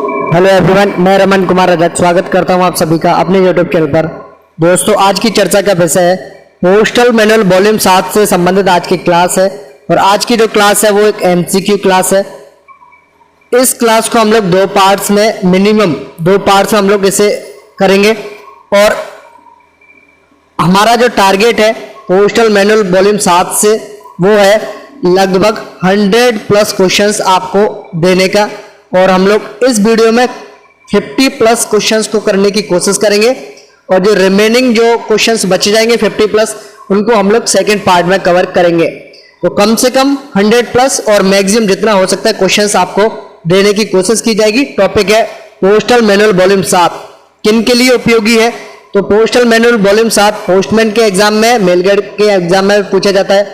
Hello everyone, मैं रमन कुमार रजक स्वागत करता हूं आप सभी का अपने यूट्यूब चैनल पर। दोस्तों, आज की चर्चा का विषय है पोस्टल मैनुअल वॉल्यूम 7 से संबंधित आज की क्लास है। और आज की जो क्लास है वो एक एमसीक्यू क्लास है। इस क्लास को हम लोग दो पार्ट्स में, मिनिमम 2 पार्ट्स में हम लोग इसे करेंगे। और हमारा जो टारगेट है पोस्टल मैनुअल वॉल्यूम 7 से वो है लगभग 100+ क्वेश्चंस आपको देने का। और हम लोग इस वीडियो में 50+ क्वेश्चंस को करने की कोशिश करेंगे। और जो रिमेनिंग जो क्वेश्चंस बचे जाएंगे 50+, उनको हम लोग सेकेंड पार्ट में कवर करेंगे। तो कम से कम 100+ और मैक्सिमम जितना हो सकता है क्वेश्चंस आपको देने की कोशिश की जाएगी। टॉपिक है पोस्टल मैनुअल वॉल्यूम 7 किन के लिए उपयोगी है। तो पोस्टल मैनुअल वॉल्यूम 7 पोस्टमैन के एग्जाम में, मेलगार्ड के एग्जाम में पूछा जाता है,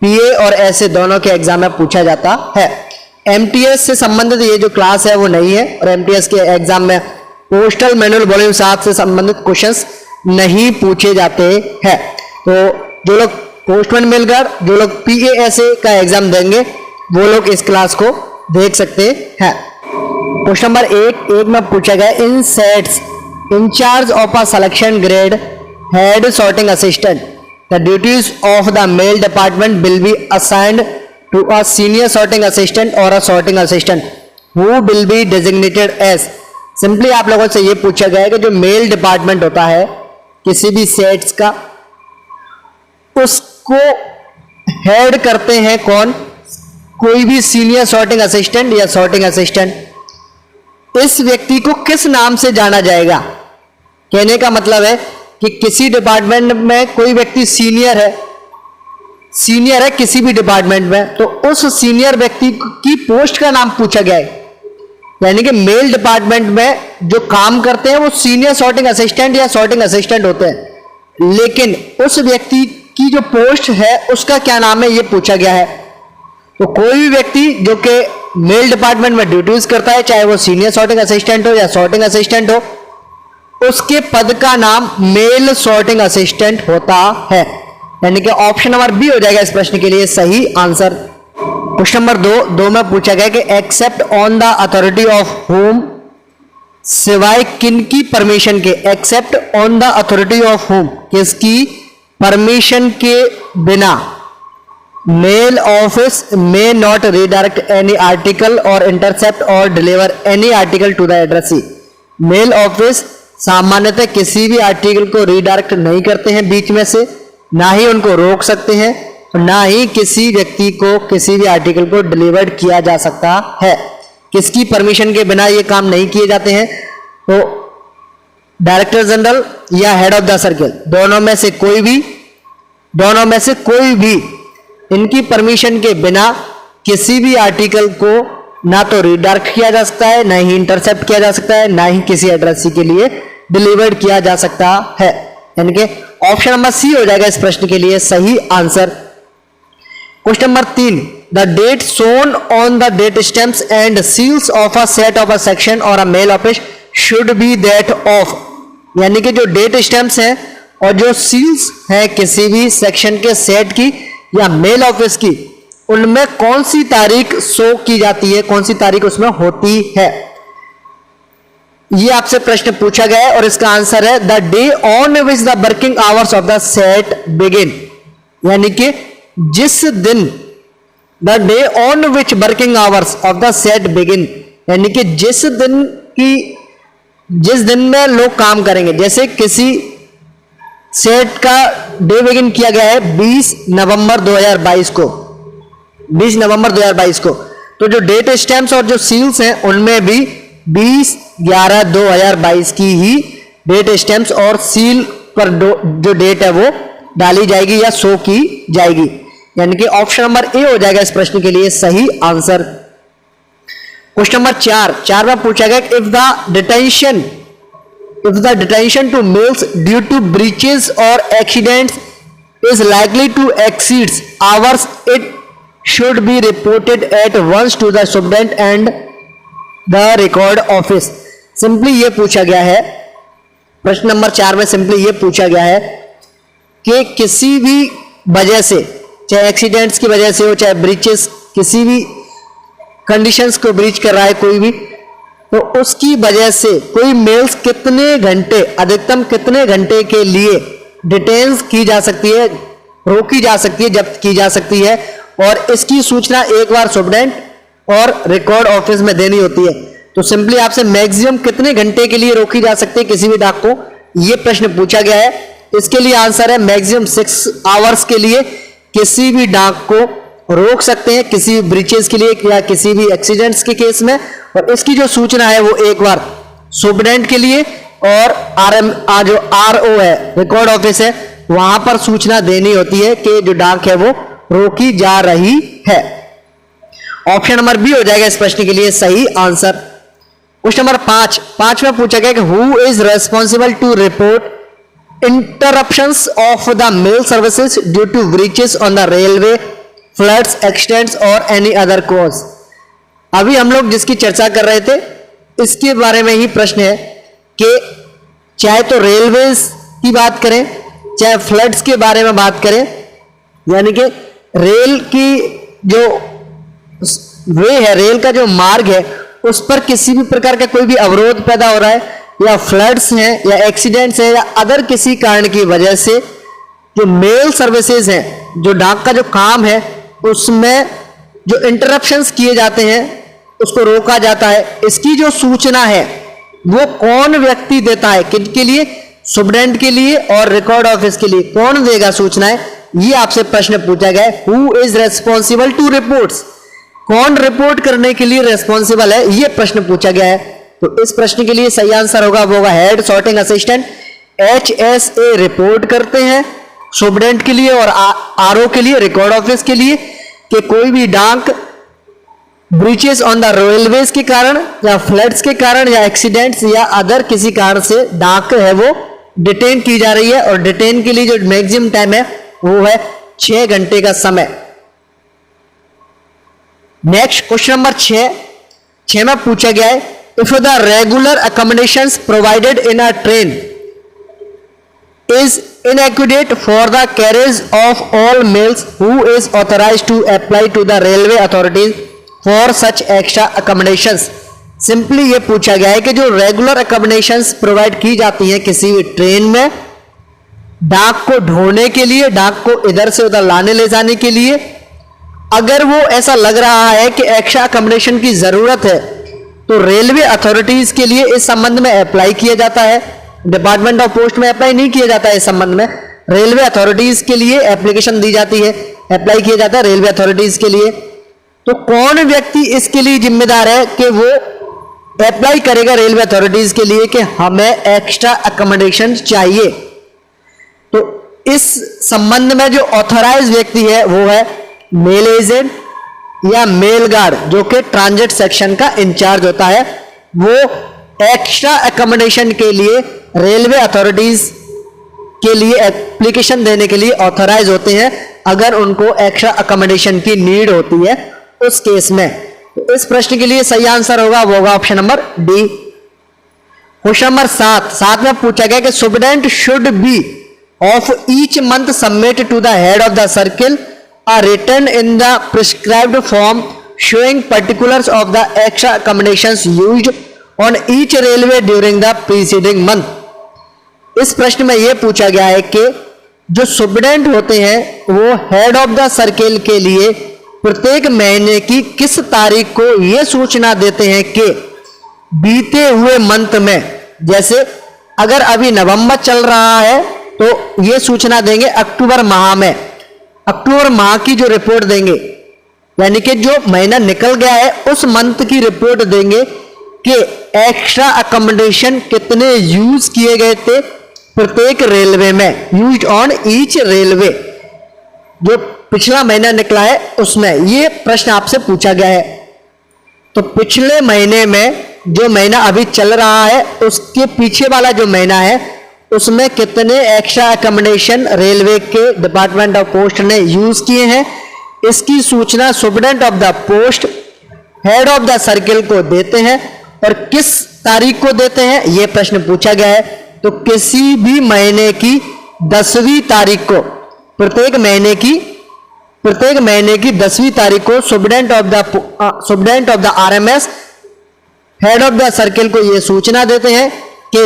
पीए और ऐसे दोनों के एग्जाम में पूछा जाता है। एमटीएस से संबंधित ये जो क्लास है वो नहीं है। और एमटीएस के एग्जाम में पोस्टल मैनुअल वॉल्यूम 7 से संबंधित क्वेश्चंस नहीं पूछे जाते हैं। तो जो लोग पोस्टमैन, मेलगार्ड, जो लोग पीएएसए का एग्जाम देंगे वो लोग इस क्लास को देख सकते हैं। क्वेश्चन नंबर 1 में पूछा गया, in sets incharge of a selection grade head sorting assistant, the duties of the male department will be assigned to a senior sorting assistant or a sorting assistant who will be designated as। Simply आप लोगों से ये पूछा गया है कि जो mail department होता है किसी भी सेट्स का, उसको हेड करते हैं कौन? कोई भी सीनियर सॉर्टिंग असिस्टेंट या सॉर्टिंग असिस्टेंट। इस व्यक्ति को किस नाम से जाना जाएगा? कहने का मतलब है कि किसी डिपार्टमेंट में कोई व्यक्ति सीनियर है किसी भी डिपार्टमेंट में, तो उस सीनियर व्यक्ति की पोस्ट का नाम पूछा गया है। यानी कि मेल डिपार्टमेंट में जो काम करते हैं वो सीनियर सॉर्टिंग असिस्टेंट या सॉर्टिंग असिस्टेंट होते हैं, लेकिन उस व्यक्ति की जो पोस्ट है उसका क्या नाम है ये पूछा गया है। तो कोई भी व्यक्ति जो कि मेल डिपार्टमेंट में ड्यूटीज करता है, चाहे वो सीनियर सॉर्टिंग असिस्टेंट हो या सॉर्टिंग असिस्टेंट हो, उसके पद का नाम मेल सॉर्टिंग असिस्टेंट होता है। यानी कि ऑप्शन नंबर बी हो जाएगा इस प्रश्न के लिए सही आंसर। क्वेश्चन नंबर 2 में पूछा गया कि except on the authority of home, सिवाय किन की परमिशन के, except on the authority of home किसकी परमिशन के बिना mail office may not redirect any article और इंटरसेप्ट और deliver any article to the addressee. Mail office सामान्यतः किसी भी आर्टिकल को रीडायरेक्ट नहीं करते हैं बीच में से, ना ही उनको रोक सकते हैं, ना ही किसी व्यक्ति को किसी भी आर्टिकल को डिलीवर्ड किया जा सकता है। किसकी परमिशन के बिना ये काम नहीं किए जाते हैं? तो डायरेक्टर जनरल या हेड ऑफ द सर्किल, दोनों में से कोई भी इनकी परमिशन के बिना किसी भी आर्टिकल को ना तो रीडायरेक्ट किया जा सकता है, ना ही इंटरसेप्ट किया जा सकता है, ना ही किसी एड्रेस के लिए डिलीवर्ड किया जा सकता है। यानी कि ऑप्शन नंबर सी हो जाएगा इस प्रश्न के लिए सही answer. Question number 3, the date shown on the date stamps and seals of a set of a section or a mail office should be that of. यानी कि जो डेट स्टैम्प्स हैं और जो सील्स हैं किसी भी सेक्शन के सेट की या मेल ऑफिस की, उनमें कौन सी तारीख शो की जाती है, कौन सी तारीख उसमें होती है? ये आपसे प्रश्न पूछा गया है और इसका आंसर है the day on which the working hours of the set begin. यानी कि जिस दिन, the day on which working hours of the set begin, यानी कि जिस दिन में लोग काम करेंगे। जैसे किसी सेट का डे बिगिन किया गया है 20 नवंबर 2022 को, 20 नवंबर 2022 को, तो जो डेट स्टैम्प्स और जो सील्स हैं उनमें भी 20/11/2022 की ही डेट स्टैम्प्स और सील पर जो डेट है वो डाली जाएगी या शो की जाएगी। यानी कि ऑप्शन नंबर ए हो जाएगा इस प्रश्न के लिए सही आंसर। क्वेश्चन नंबर 4 में पूछा गया if the detention to mails due to breaches और accidents is likely to exceed hours, it should be reported at once to the superintendent and the record office। Simply ये पूछा गया है, प्रश्न number 4 में सिंपली ये पूछा गया है कि किसी भी वजह से, चाहे एक्सीडेंट्स की वजह से हो, चाहे ब्रीचेस, किसी भी कंडीशंस को ब्रीच कर रहा है कोई भी, तो उसकी वजह से कोई मेल्स कितने घंटे, अधिकतम कितने घंटे के लिए डिटेन की जा सकती है, रोकी जा सकती है, जब्त की जा सकती है, और इसकी सूचना एक बार सुप्रीटेंडेंट और रिकॉर्ड ऑफिस में देनी होती है। तो सिंपली आपसे मैक्सिमम कितने घंटे के लिए रोकी जा सकती है किसी भी डाक को, यह प्रश्न पूछा गया है। इसके लिए आंसर है मैक्सिमम 6 आवर्स के लिए किसी भी डाक को रोक सकते हैं, किसी भी ब्रीचेस के लिए या किसी भी एक्सीडेंट्स के केस में। और इसकी जो सूचना है वो एक बार सुप्रीटेंडेंट के लिए और जो RO है, रिकॉर्ड ऑफिस है, वहां पर सूचना देनी होती है कि जो डाक है वो रोकी जा रही है। ऑप्शन नंबर बी हो जाएगा इस प्रश्न के लिए सही आंसर। क्वेश्चन नंबर 5 में पूछा गया कि who is responsible to report interruptions of the mail services due to breaches on the railway, floods, accidents और एनी अदर कॉज। अभी हम लोग जिसकी चर्चा कर रहे थे इसके बारे में ही प्रश्न है कि चाहे तो रेलवेज की बात करें, चाहे फ्लड्स के बारे में बात करें, यानी कि रेल की जो वे है, रेल का जो मार्ग है, उस पर किसी भी प्रकार का कोई भी अवरोध पैदा हो रहा है, या फ्लड्स हैं या एक्सीडेंट्स हैं या अदर किसी कारण की वजह से जो मेल सर्विसेज हैं, जो डाक का जो काम है, उसमें जो इंटरप्शंस किए जाते हैं उसको रोका जाता है। इसकी जो सूचना है वो कौन व्यक्ति देता है, किनके लिए, सुप्रीटेंडेंट के लिए और रिकॉर्ड ऑफिस के लिए कौन देगा सूचनाएं, ये आपसे प्रश्न पूछा गया है। Who is responsible to reports, कौन रिपोर्ट करने के लिए रेस्पॉन्सिबल है, यह प्रश्न पूछा गया है। तो इस प्रश्न के लिए सही आंसर होगा वो होगा head sorting assistant, HSA report करते हैं सुप्रीटेंडेंट के लिए और RO के लिए, रिकॉर्ड ऑफिस के लिए, कि कोई भी डाक ब्रीचेस ऑन द रेलवेज के कारण या फ्लड्स के कारण या एक्सीडेंट्स या अदर किसी कारण से डाक है वो डिटेन की जा रही है, और डिटेन के लिए जो मैक्सिमम टाइम है वो है 6 घंटे का समय। नेक्स्ट क्वेश्चन नंबर 6 में पूछा गया है if the regular accommodations provided in a train is inadequate for the carriage of all mails, who is authorized to apply to the railway authorities for such extra accommodations। Simply ये पूछा गया है कि जो रेगुलर अकोमोडेशंस प्रोवाइड की जाती हैं किसी भी ट्रेन में डाक को ढोने के लिए, डाक को इधर से उधर लाने ले जाने के लिए, अगर वो ऐसा लग रहा है कि एक्स्ट्रा अकोमोडेशन की जरूरत है तो रेलवे अथॉरिटीज के लिए इस संबंध में अप्लाई किया जाता है। डिपार्टमेंट ऑफ पोस्ट में अप्लाई नहीं किया जाता है, इस संबंध में रेलवे अथॉरिटीज के लिए एप्लीकेशन दी जाती है, अप्लाई किया जाता है रेलवे अथॉरिटीज के लिए। तो कौन व्यक्ति इसके लिए जिम्मेदार है कि वो अप्लाई करेगा रेलवे अथॉरिटीज के लिए कि हमें एक्स्ट्रा अकोमोडेशन चाहिए। तो इस संबंध में जो ऑथराइज व्यक्ति है वो है मेल एजेंट या मेल गार्ड, जो कि ट्रांजिट सेक्शन का इंचार्ज होता है। वो एक्स्ट्रा अकोमोडेशन के लिए रेलवे अथॉरिटीज के लिए एप्लीकेशन देने के लिए ऑथराइज होते हैं अगर उनको एक्स्ट्रा अकोमोडेशन की नीड होती है उस केस में। तो इस प्रश्न के लिए सही आंसर होगा वो होगा option number D. Question number 7 में पूछा गया कि superintendent should be of each month submit to the head of the circle a written in the prescribed form showing particulars of the extra accommodations used on each railway during the preceding month। इस प्रश्न में यह पूछा गया है कि जो superintendent होते हैं वो हेड ऑफ द सर्किल के लिए प्रत्येक महीने की किस तारीख को यह सूचना देते हैं कि बीते हुए मंथ में, जैसे अगर अभी नवंबर चल रहा है तो यह सूचना देंगे अक्टूबर माह में, अक्टूबर माह की जो रिपोर्ट देंगे, यानी कि जो महीना निकल गया है उस मंथ की रिपोर्ट देंगे कि एक्स्ट्रा अकोमोडेशन कितने यूज किए गए थे प्रत्येक रेलवे में, यूज्ड ऑन ईच रेलवे, जो पिछला महीना निकला है उसमें। ये प्रश्न आपसे पूछा गया है। तो पिछले महीने में जो महीना अभी चल रहा है उसके पीछे वाला जो महीना है उसमें कितने एक्स्ट्रा अकोमोडेशन रेलवे के डिपार्टमेंट ऑफ पोस्ट ने यूज किए हैं, इसकी सूचना superintendent of the post head of the circle को देते हैं। और किस तारीख को देते हैं यह प्रश्न पूछा गया है। तो किसी भी महीने की 10वीं तारीख को, प्रत्येक महीने की 10वीं तारीख को superintendent of the RMS head of the circle को ये सूचना देते हैं कि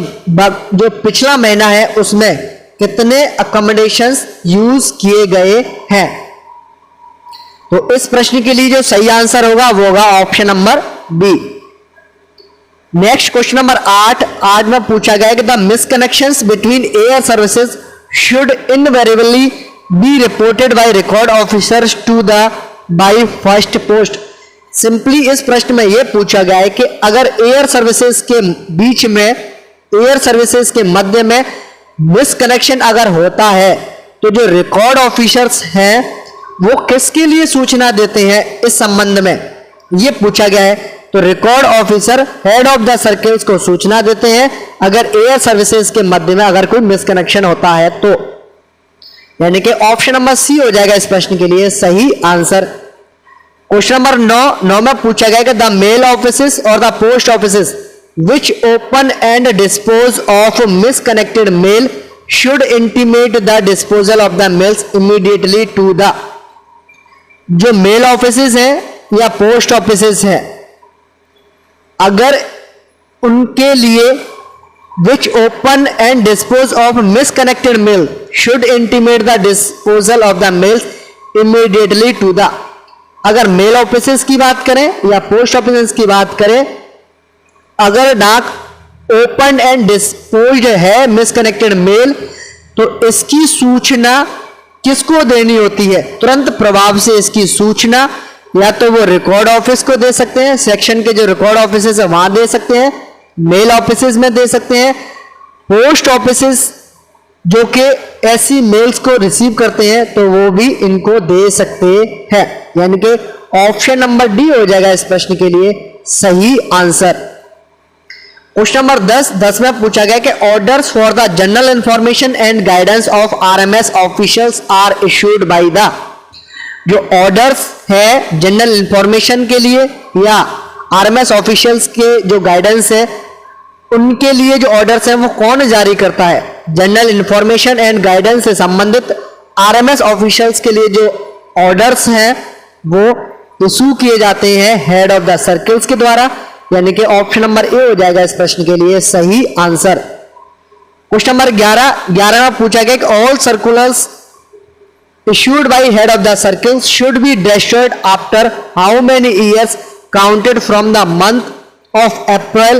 जो पिछला महीना है उसमें कितने अकोमोडेशंस यूज किए गए हैं। तो इस प्रश्न के लिए जो सही आंसर होगा वो होगा option number B. Next question number 8 आज में पूछा गया कि the misconnections between air services should invariably be reported by record officers to the by first post. Simply इस प्रश्न में यह पूछा गया है कि अगर एयर सर्विसेज के बीच में, एयर सर्विसेज के मध्य में मिसकनेक्शन अगर होता है तो जो रिकॉर्ड ऑफिसर्स हैं वो किसके लिए सूचना देते हैं इस संबंध में यह पूछा गया है। तो record officer head of the circles को सूचना देते हैं अगर एयर सर्विसेज के मध्य में अगर कोई मिसकनेक्शन होता है तो, यानी कि ऑप्शन नंबर सी हो जाएगा इस प्रश्न के लिए सही आंसर। क्वेश्चन नंबर 9 में पूछा गया कि द मेल ऑफिसेस और the post offices which open and dispose of misconnected mail should intimate the disposal of the mails immediately to the। जो मेल ऑफिसेस हैं या पोस्ट ऑफिसेस हैं अगर उनके लिए which open and dispose of misconnected mail should intimate the disposal of the mails immediately to the। अगर mail offices की बात करें या पोस्ट ऑफिसेस की बात करें, अगर डाक ओपन एंड डिस्पोज्ड है मिसकनेक्टेड मेल तो इसकी सूचना किसको देनी होती है? तुरंत प्रभाव से इसकी सूचना या तो वो रिकॉर्ड ऑफिस को दे सकते हैं, सेक्शन के जो रिकॉर्ड ऑफिस है वहां दे सकते हैं, मेल ऑफिस में दे सकते हैं, पोस्ट ऑफिस जो कि ऐसी मेल्स को रिसीव करते हैं तो वो भी इनको दे सकते हैं। यानी कि ऑप्शन नंबर डी हो जाएगा इस प्रश्न के लिए सही आंसर। क्वेश्चन नंबर 10 में पूछा गया कि orders for the general information and guidance of RMS officials are issued by the. जो ऑर्डर्स है जनरल इंफॉर्मेशन के लिए या आरएमएस ऑफिशियल्स के जो गाइडेंस है उनके लिए जो ऑर्डर्स हैं वो कौन जारी करता है? जनरल इंफॉर्मेशन एंड गाइडेंस से संबंधित आरएमएस ऑफिशियल्स के लिए जो ऑर्डर्स हैं वो इशू किए जाते हैं हेड ऑफ द सर्किल्स के द्वारा, यानी कि ऑप्शन नंबर ए हो जाएगा इस प्रश्न के लिए सही आंसर। क्वेश्चन नंबर 11 में पूछा गया कि all circulars issued by head of the circles should be destroyed after how many years counted from the month of April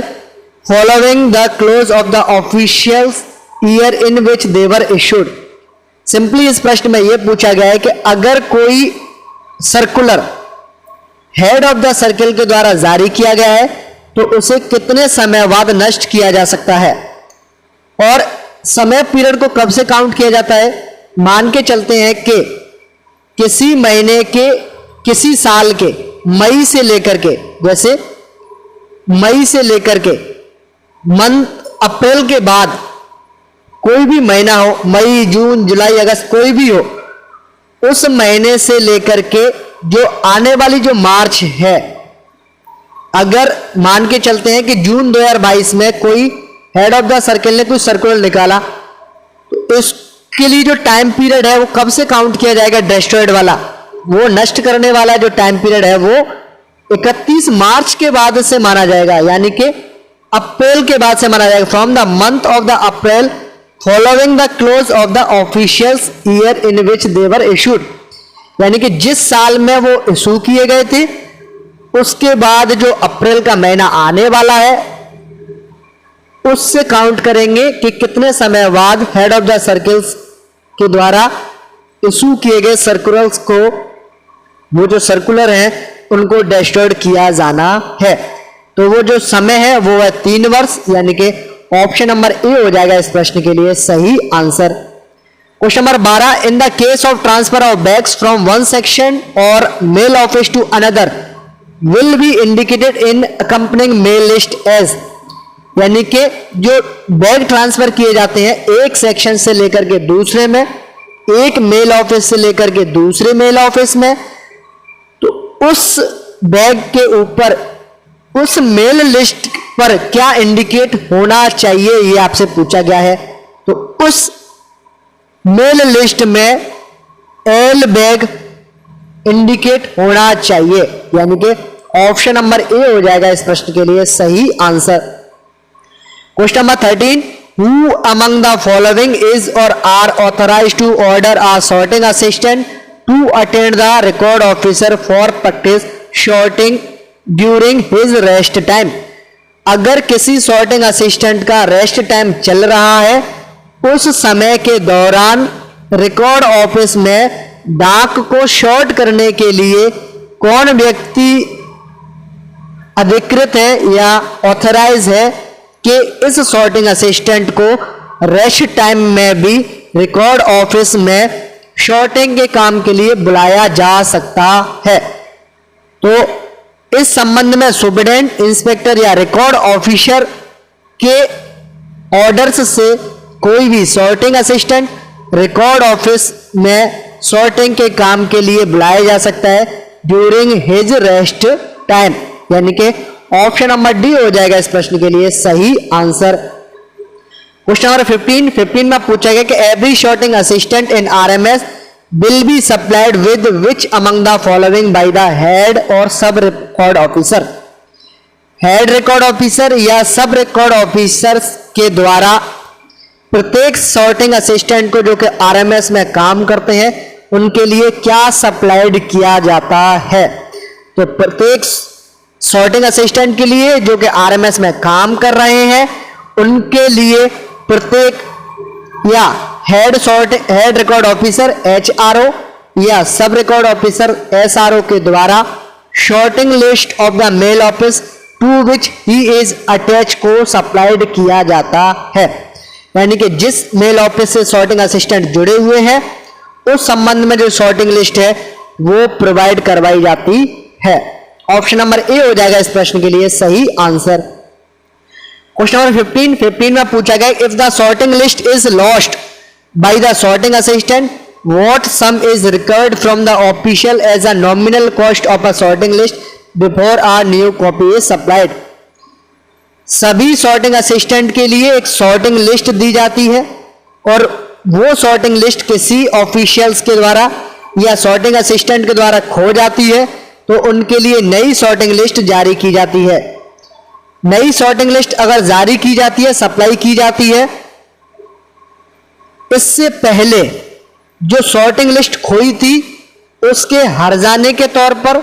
following the close of the official year in which they were issued। Simply इस प्रश्न में यह पूछा गया है कि अगर कोई circular head of the circle के द्वारा जारी किया गया है तो उसे कितने समय बाद नष्ट किया जा सकता है, और समय पीरियड को कब से काउंट किया जाता है? मान के चलते हैं कि किसी महीने के किसी साल के मई से लेकर के, जैसे मई से लेकर के मंथ अप्रैल के बाद कोई भी महीना हो, मई जून जुलाई अगस्त कोई भी हो, उस महीने से लेकर के जो आने वाली जो मार्च है, अगर मान के चलते हैं कि जून 2022 में कोई हेड ऑफ द सर्किल ने कोई सर्कुलर निकाला तो इसके लिए जो टाइम पीरियड है वो कब से काउंट किया जाएगा? डिस्ट्रॉयड वाला, वो नष्ट करने वाला जो टाइम पीरियड है वो 31 मार्च के बाद से माना जाएगा, यानी कि अप्रैल के बाद से माना जाएगा। From the month of the April following the close of the official year in which they were issued, यानी कि जिस साल में वो इशू किए गए थे उसके बाद जो अप्रैल का महीना आने वाला है उससे काउंट करेंगे कि कितने समय बाद हेड ऑफ द सर्किल्स के द्वारा इशू किए गए सर्कुलर्स को, वो जो सर्कुलर हैं उनको डिस्ट्रॉयड किया जाना है। तो वो जो समय है वो है 3 वर्ष, यानी कि ऑप्शन नंबर ए हो जाएगा इस प्रश्न के लिए सही answer. Question number 12 in the case of transfer of bags from one section or mail office to another will be indicated in accompanying mail list as, यानी कि जो बैग ट्रांसफर किए जाते हैं एक सेक्शन से लेकर के दूसरे में, एक मेल ऑफिस से लेकर के दूसरे मेल ऑफिस में, तो उस बैग के ऊपर उस मेल लिस्ट पर क्या इंडिकेट होना चाहिए ये आपसे पूछा गया है। तो उस मेल लिस्ट में एल बैग इंडिकेट होना चाहिए, यानी कि ऑप्शन नंबर ए हो जाएगा इस प्रश्न के लिए सही answer. Question number 13, who among the following is और are authorise to order a sorting assistant to attend the record officer for practice sorting during his rest time. अगर किसी सॉर्टिंग असिस्टेंट का रेस्ट टाइम चल रहा है, उस समय के दौरान रिकॉर्ड ऑफिस में डाक को शॉर्ट करने के लिए कौन व्यक्ति अधिकृत है या ऑथराइज है कि इस सॉर्टिंग असिस्टेंट को रेस्ट टाइम में भी रिकॉर्ड ऑफिस में शॉर्टिंग के काम के लिए बुलाया जा सकता है। तो इस संबंध में सुपरिटेंडेंट, इंस्पेक्टर या रिकॉर्ड ऑफिसर के ऑर्डर्स से कोई भी सॉर्टिंग असिस्टेंट रिकॉर्ड ऑफिस में सॉर्टिंग के काम के लिए बुलाया जा सकता है ड्यूरिंग हिज रेस्ट टाइम, यानी कि ऑप्शन नंबर डी हो जाएगा इस प्रश्न के लिए सही आंसर। क्वेश्चन नंबर 15 में पूछा गया कि every sorting assistant in RMS will be supplied with which among the following by the head और सब record officer. Head record officer या सब रिकॉर्ड ऑफिसर के द्वारा प्रत्येक सॉर्टिंग असिस्टेंट को जो कि आरएमएस में काम करते हैं उनके लिए क्या सप्लाइड किया जाता है। तो प्रत्येक सॉर्टिंग असिस्टेंट के लिए जो कि आरएमएस में काम कर रहे हैं उनके लिए प्रत्येक या हेड रिकॉर्ड ऑफिसर एचआरओ या सब रिकॉर्ड ऑफिसर एसआरओ के द्वारा sorting list of the mail office to which he is attached को सप्लाइड किया जाता है, यानी कि जिस मेल ऑफिस से शॉर्टिंग असिस्टेंट जुड़े हुए हैं उस संबंध में जो शॉर्टिंग लिस्ट है वो प्रोवाइड करवाई जाती है। ऑप्शन नंबर ए हो जाएगा इस प्रश्न के लिए सही आंसर। क्वेश्चन नंबर 15 में पूछा गया if the sorting list is lost by the sorting assistant, what sum is recovered from the official as a nominal cost of a sorting list before a new copy is supplied। सभी sorting assistant के लिए एक sorting list दी जाती है और वो sorting list किसी officials के द्वारा या सॉर्टिंग असिस्टेंट के द्वारा खो जाती है तो उनके लिए नई सॉर्टिंग लिस्ट जारी की जाती है। नई सॉर्टिंग लिस्ट अगर जारी की जाती है, सप्लाई की जाती है, इससे पहले जो सॉर्टिंग लिस्ट खोई थी उसके हर जाने के तौर पर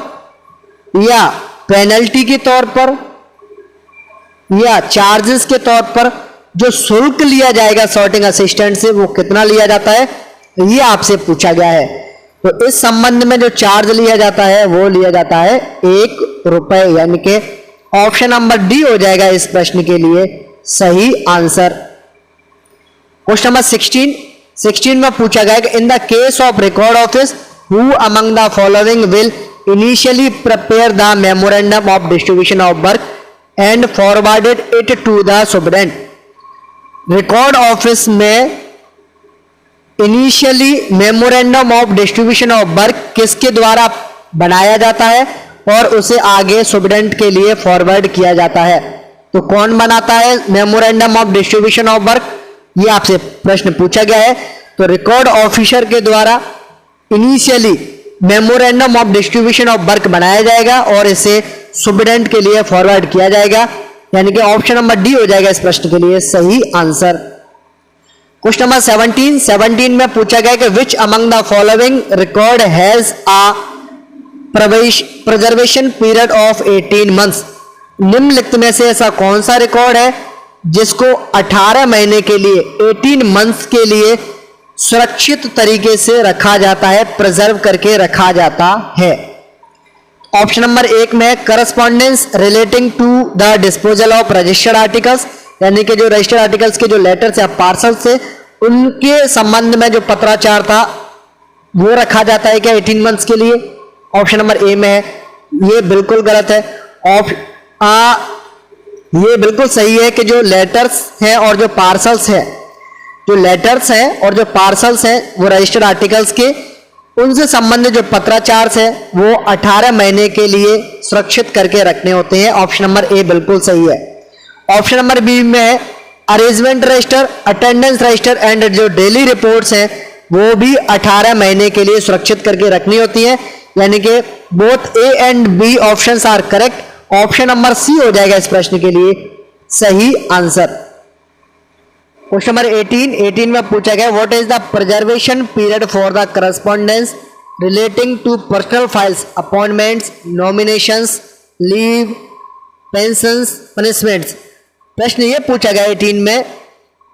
या पेनल्टी के तौर पर या चार्जेस के तौर पर जो शुल्क लिया जाएगा सॉर्टिंग असिस्टेंट से वो कितना लिया जाता है ये आपसे पूछा गया है। तो इस संबंध में जो चार्ज लिया जाता है वो लिया जाता है ₹1, यानी कि ऑप्शन नंबर डी हो जाएगा इस प्रश्न के लिए सही आंसर। क्वेश्चन नंबर 16 में पूछा गया कि in the case of record office who among the following will initially prepare the memorandum of distribution of work and forwarded it to the superintendent. Record office में initially memorandum of distribution of work किसके द्वारा बनाया जाता है और उसे आगे superintendent के लिए फॉरवर्ड किया जाता है। तो कौन बनाता है memorandum of distribution of work, ये आपसे प्रश्न पूछा गया है। तो रिकॉर्ड ऑफिसर के द्वारा initially memorandum of distribution of work बनाया जाएगा और इसे सुपरिटेंडेंट के लिए फॉरवर्ड किया जाएगा, यानी कि ऑप्शन नंबर डी हो जाएगा इस प्रश्न के लिए सही आंसर। क्वेश्चन नंबर 17 में पूछा गया कि which among the following record has a preservation period of 18 months. निम्नलिखित में से ऐसा कौन सा रिकॉर्ड है जिसको 18 महीने के लिए 18 मंथ्स के लिए सुरक्षित तरीके से रखा जाता है, प्रिजर्व करके रखा जाता है। ऑप्शन नंबर 1 में correspondence relating to the disposal of registered articles, यानी कि जो रजिस्टर्ड आर्टिकल्स के जो लेटर्स या पार्सल्स थे उनके संबंध में जो पत्राचार था वो रखा जाता है क्या 18 मंथ्स के लिए। ऑप्शन नंबर ए में है, ये बिल्कुल गलत है। ये बिल्कुल सही है कि जो लेटर्स हैं और जो पार्सल्स हैं, जो लेटर्स हैं और जो पार्सल्स हैं वो रजिस्टर्ड आर्टिकल्स के उनसे संबंधित जो पत्राचार है वो 18 महीने के लिए सुरक्षित करके रखने होते हैं। ऑप्शन नंबर ए बिल्कुल सही है। ऑप्शन नंबर बी में है arrangement register, attendance register and जो डेली रिपोर्ट्स हैं वो भी 18 महीने के लिए सुरक्षित करके रखनी होती है, यानी कि both A and B options are correct. Option number C हो जाएगा इस प्रश्न के लिए सही आंसर। क्वेश्चन नंबर 18 में पूछा गया what is the preservation period for the correspondence relating to personal files, appointments, nominations, leave, pensions, punishments. प्रश्न ये पूछा गया 18 में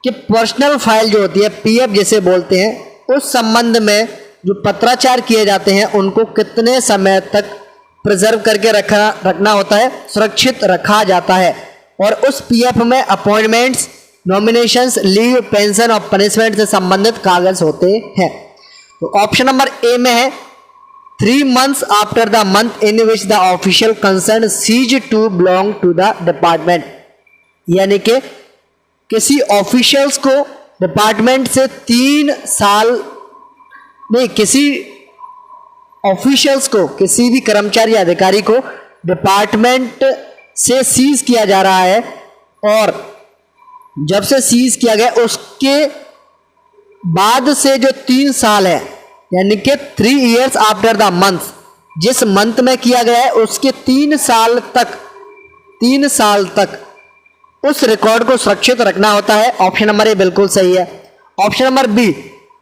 कि पर्सनल फाइल जो होती है पीएफ जिसे बोलते हैं, उस संबंध में जो पत्राचार किए जाते हैं उनको कितने समय तक प्रिजर्व करके रखना होता है, सुरक्षित रखा जाता है। और उस पीएफ में अपॉइंटमेंट्स, नॉमिनेशंस, लीव, पेंशन और पनिशमेंट से संबंधित कागज होते हैं। तो ऑप्शन नंबर ए में है 3 months after the month in which the official concern cease to belong to the department, यानी कि किसी ऑफिशियल्स को डिपार्टमेंट से 3 साल नहीं, किसी ऑफिशियल्स को, किसी भी कर्मचारी अधिकारी को डिपार्टमेंट से सीज किया जा रहा है और जब से सीज किया गया उसके बाद से जो 3 साल है, यानी कि 3 years आफ्टर द मंथ, जिस मंथ में किया गया है उसके 3 साल तक उस रिकॉर्ड को सुरक्षित रखना होता है। ऑप्शन नंबर ए बिल्कुल सही है। Option number B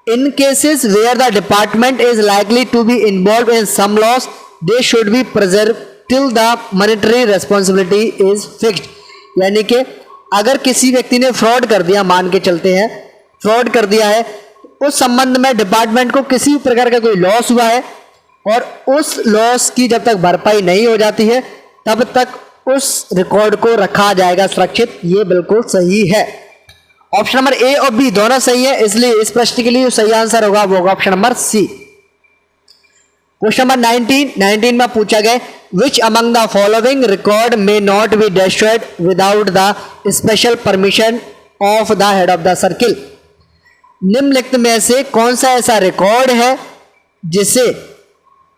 in cases where the department is likely to be involve in some loss they should be preserve till the monetary responsibility is fixed, यानी कि अगर किसी व्यक्ति ने फ्रॉड कर दिया, मान के चलते हैं फ्रॉड कर दिया है, उस संबंध में डिपार्टमेंट को किसी प्रकार का कोई लॉस हुआ है और उस लॉस की जब तक भरपाई नहीं हो जाती है तब तक उस रिकॉर्ड को रखा जाएगा सुरक्षित। ये बिल्कुल सही है। ऑप्शन नंबर ए और बी दोनों सही है, इसलिए इस प्रश्न के लिए जो सही आंसर होगा वो होगा option number C. Question number 19 में पूछा गया which among the following record may not be destroyed without the special permission of the head of the circle. निम्नलिखित में से कौन सा ऐसा रिकॉर्ड है जिसे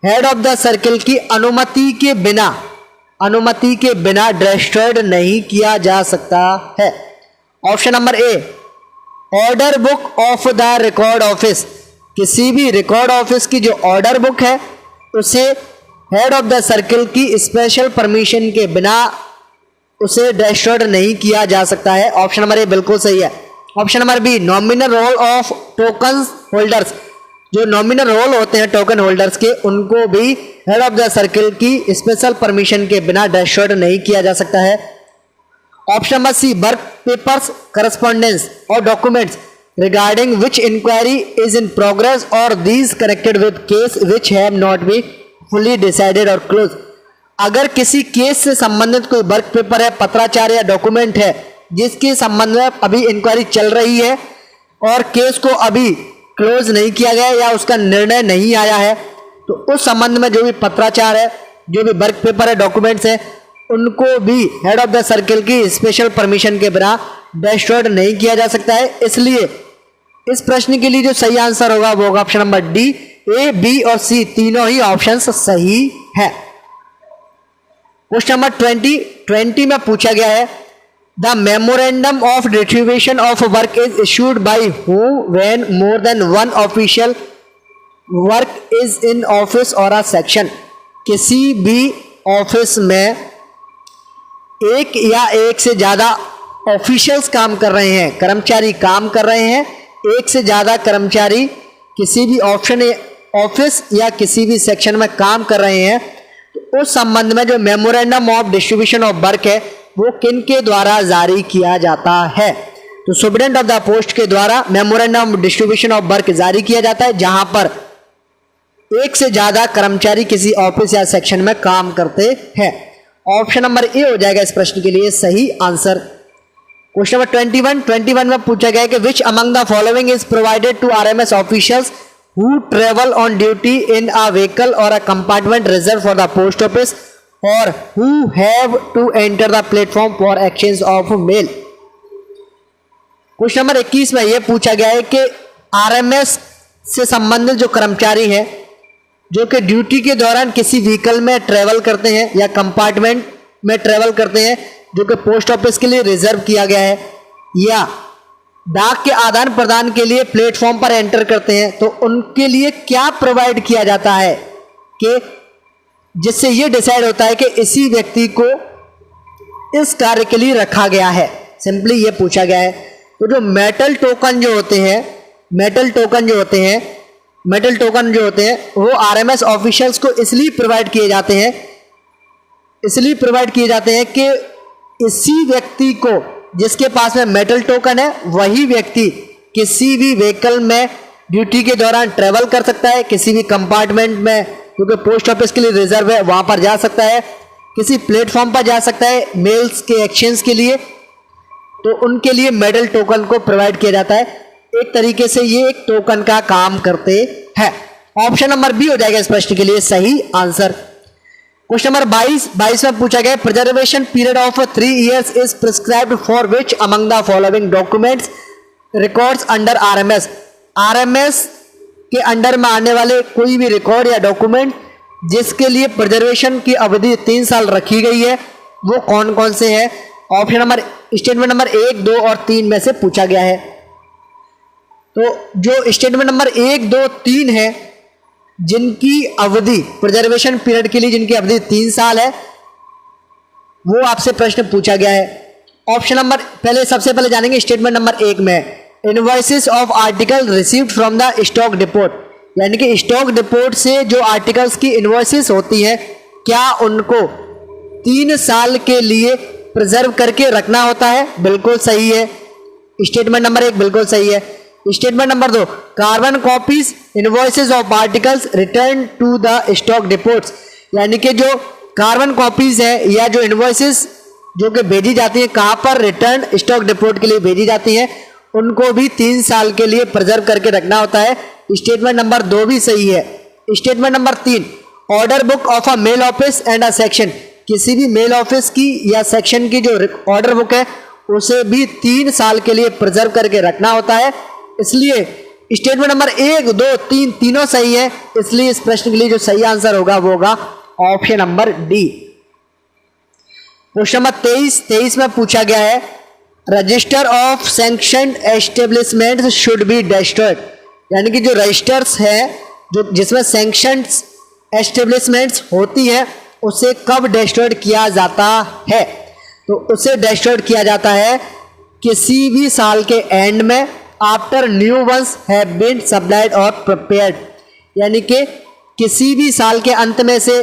हेड ऑफ द सर्किल की अनुमति के बिना डिस्ट्रॉयड नहीं किया जा सकता है। Option number A order book of the record office, किसी भी रिकॉर्ड ऑफिस की जो ऑर्डर बुक है उसे हेड ऑफ द सर्किल की स्पेशल परमिशन के बिना उसे डिस्ट्रॉयड नहीं किया जा सकता है। ऑप्शन नंबर ए बिल्कुल सही है। Option number B nominal roll of token holders, जो नॉमिनल रोल होते हैं टोकन होल्डर्स के, उनको भी हेड ऑफ द सर्किल की स्पेशल परमिशन के बिना डिस्ट्रॉयड नहीं किया जा सकता है। Option number C work papers, correspondence और documents regarding which inquiry is in progress और these connected with case which have not be fully decided और क्लोज। अगर किसी केस से संबंधित कोई वर्क पेपर है, पत्राचार या डॉक्यूमेंट है जिसके संबंध में अभी इंक्वायरी चल रही है और केस को अभी क्लोज नहीं किया गया या उसका निर्णय नहीं आया है, तो उस संबंध में जो भी पत्राचार है, जो भी वर्क पेपर है, डॉक्यूमेंट्स है, उनको भी हेड ऑफ द सर्किल की स्पेशल परमिशन के बिना डिस्ट्रॉयड नहीं किया जा सकता है। इसलिए इस प्रश्न के लिए जो सही आंसर होगा वो होगा option number D. A, B और सी तीनों ही ऑप्शन सही है। क्वेश्चन नंबर 20 में पूछा गया है the memorandum of distribution of work is issued by who when more than one official work is in office और अ सेक्शन। किसी भी ऑफिस में एक या एक से ज्यादा ऑफिशियल्स काम कर रहे हैं, कर्मचारी काम कर रहे हैं, एक से ज्यादा कर्मचारी किसी भी ऑफिस या किसी भी सेक्शन में काम कर रहे हैं, तो उस संबंध में जो memorandum of distribution of work है वो किन के द्वारा जारी किया जाता है। तो सुप्रिटेंडेंट ऑफ द पोस्ट के द्वारा memorandum of distribution of work जारी किया जाता है जहां पर एक से ज्यादा कर्मचारी किसी ऑफिस या सेक्शन में काम करते हैं। ऑप्शन नंबर ए हो जाएगा इस प्रश्न के लिए सही आंसर। क्वेश्चन नंबर 21 में पूछा गया कि which among the following is provided to RMS officials who travel on duty in a vehicle और a compartment reserve for the post office और who have to enter the platform for exchange of mail. Question number 21 में यह पूछा गया है कि RMS से संबंधित जो कर्मचारी हैं जो कि ड्यूटी के दौरान किसी व्हीकल में ट्रेवल करते हैं या कंपार्टमेंट में ट्रेवल करते हैं जो कि पोस्ट ऑफिस के लिए रिजर्व किया गया है या डाक के आदान प्रदान के लिए प्लेटफॉर्म पर एंटर करते हैं, तो उनके लिए क्या प्रोवाइड किया जाता है। कि जिससे ये डिसाइड होता है कि इसी व्यक्ति को इस कार्य के लिए रखा गया है। सिंपली ये पूछा गया है। तो जो मेटल टोकन जो होते हैं वो आरएमएस ऑफिशियल्स को इसलिए प्रोवाइड किए जाते हैं कि इसी व्यक्ति को, जिसके पास में मेटल टोकन है, वही व्यक्ति किसी भी व्हीकल में ड्यूटी के दौरान ट्रेवल कर सकता है, किसी भी कंपार्टमेंट में, क्योंकि पोस्ट ऑफिस के लिए रिजर्व है, वहां पर जा सकता है, किसी प्लेटफॉर्म पर जा सकता है मेल्स के एक्सचेंज के लिए। तो उनके लिए मेटल टोकन को प्रोवाइड किया जाता है। एक तरीके से ये एक टोकन का काम करते हैं। ऑप्शन नंबर बी हो जाएगा इस प्रश्न के लिए सही आंसर। क्वेश्चन नंबर 22 में पूछा गया preservation period of 3 years is prescribed for which among the following documents records under RMS. RMS के अंडर में आने वाले कोई भी रिकॉर्ड या डॉक्यूमेंट जिसके लिए प्रिजर्वेशन की अवधि 3 साल रखी गई है, वो कौन कौन से हैं? ऑप्शन नंबर स्टेटमेंट नंबर 1, 2 और 3 में से पूछा गया है। तो जो स्टेटमेंट नंबर 1, 2, 3 है, जिनकी अवधि प्रिजर्वेशन पीरियड के लिए जिनकी अवधि 3 साल है, वो आपसे प्रश्न पूछा गया है। ऑप्शन नंबर सबसे पहले जानेंगे स्टेटमेंट नंबर 1 में invoices of article received from the stock depot, यानी कि स्टॉक डिपोट से जो आर्टिकल्स की इनवॉइसेस होती हैं, क्या उनको 3 साल के लिए प्रिजर्व करके रखना होता है? बिल्कुल सही है। स्टेटमेंट नंबर 1 बिल्कुल सही है। Statement number 2 carbon copies invoices of articles return to the stock depots, यानी कि जो कार्बन कॉपीज है या जो इनवॉइसेस जो कि भेजी जाती है, कहाँ पर? रिटर्न स्टॉक डिपोट के लिए भेजी जाती हैं, उनको भी 3 साल के लिए प्रिजर्व करके रखना होता है। स्टेटमेंट नंबर 2 भी सही है। Statement number 3 order book of a mail office and a section, किसी भी मेल ऑफिस की या सेक्शन की जो ऑर्डर बुक है उसे भी 3 साल के लिए प्रिजर्व करके रखना होता है। इसलिए स्टेटमेंट नंबर 1, 2, 3 तीनों सही है। इसलिए इस प्रश्न के लिए जो सही आंसर होगा वो होगा option number D. Question number 23 में पूछा गया है register of sanctioned establishment should be destroyed, यानी कि जो रजिस्टर्स है जो जिसमें सैंक्शनड एस्टेब्लिशमेंट्स होती है उसे कब डिस्ट्रॉयड किया जाता है? तो उसे डिस्ट्रॉयड किया जाता है किसी भी साल के एंड में, after new ones have been supplied और प्रिपेयर्ड, यानी कि किसी भी साल के अंत में से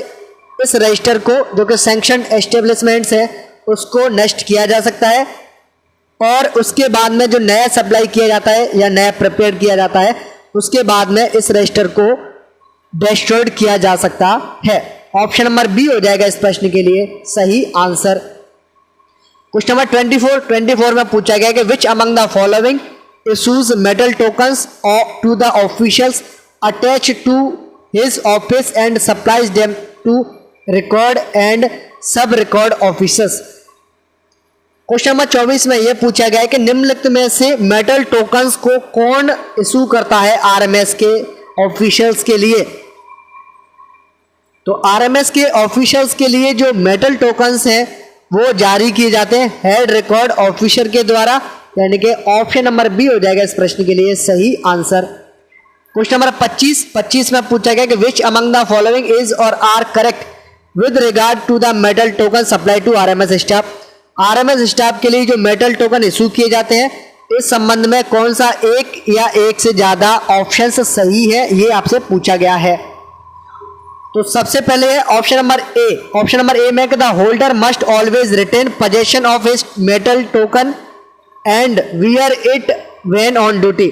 इस रजिस्टर को, जो कि सैंक्शनड एस्टेब्लिशमेंट्स है, उसको नष्ट किया जा सकता है और उसके बाद में जो नया सप्लाई किया जाता है या नया प्रिपेयर किया जाता है, उसके बाद में इस रजिस्टर को डिस्ट्रॉयड किया जा सकता है। ऑप्शन नंबर बी हो जाएगा इस प्रश्न के लिए सही आंसर। क्वेश्चन नंबर 24 में पूछा गया कि which among the following issues metal tokens to the officials attached to his office and supplies them to record and sub record officers। Question number 24 में यह पूछा गया है कि निम्नलिखित में से मेटल टोकन्स को कौन इशू करता है आरएमएस के ऑफिशियल्स के लिए? तो आरएमएस के ऑफिशियल्स के लिए जो मेटल टोकन्स हैं वो जारी किए जाते हैं हेड रिकॉर्ड ऑफिसर के द्वारा, यानी कि ऑप्शन नंबर बी हो जाएगा इस प्रश्न के लिए सही आंसर। क्वेश्चन नंबर 25 में पूछा गया कि which among the following is और are correct with regard to the metal token supply to RMS staff. RMS staff के लिए जो मेटल टोकन इशू किए जाते हैं, इस संबंध में कौन सा एक या एक से ज्यादा ऑप्शन सही है, ये आपसे पूछा गया है। तो सबसे पहले है option number A. Option number A में the holder must always retain possession of his metal token and wear it when on duty.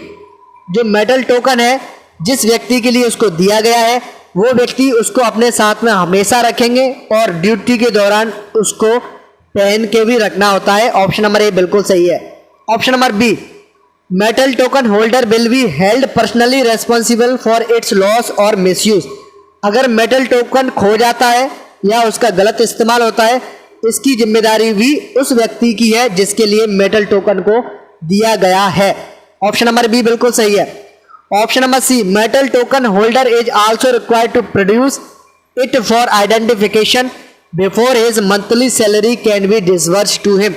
जो मेटल टोकन है जिस व्यक्ति के लिए उसको दिया गया है, वो व्यक्ति उसको अपने साथ में हमेशा रखेंगे और ड्यूटी के दौरान उसको पहन के भी रखना होता है। ऑप्शन नंबर ए बिल्कुल सही है। Option number B metal token holder will be held personally responsible for its loss और मिसयूज। अगर मेटल टोकन खो जाता है या उसका गलत इस्तेमाल होता है, इसकी जिम्मेदारी भी उस व्यक्ति की है जिसके लिए मेटल टोकन को दिया गया है। ऑप्शन नंबर बी बिल्कुल सही है। Option number C metal token holder is also required to produce it for identification before his monthly salary can be disbursed to him.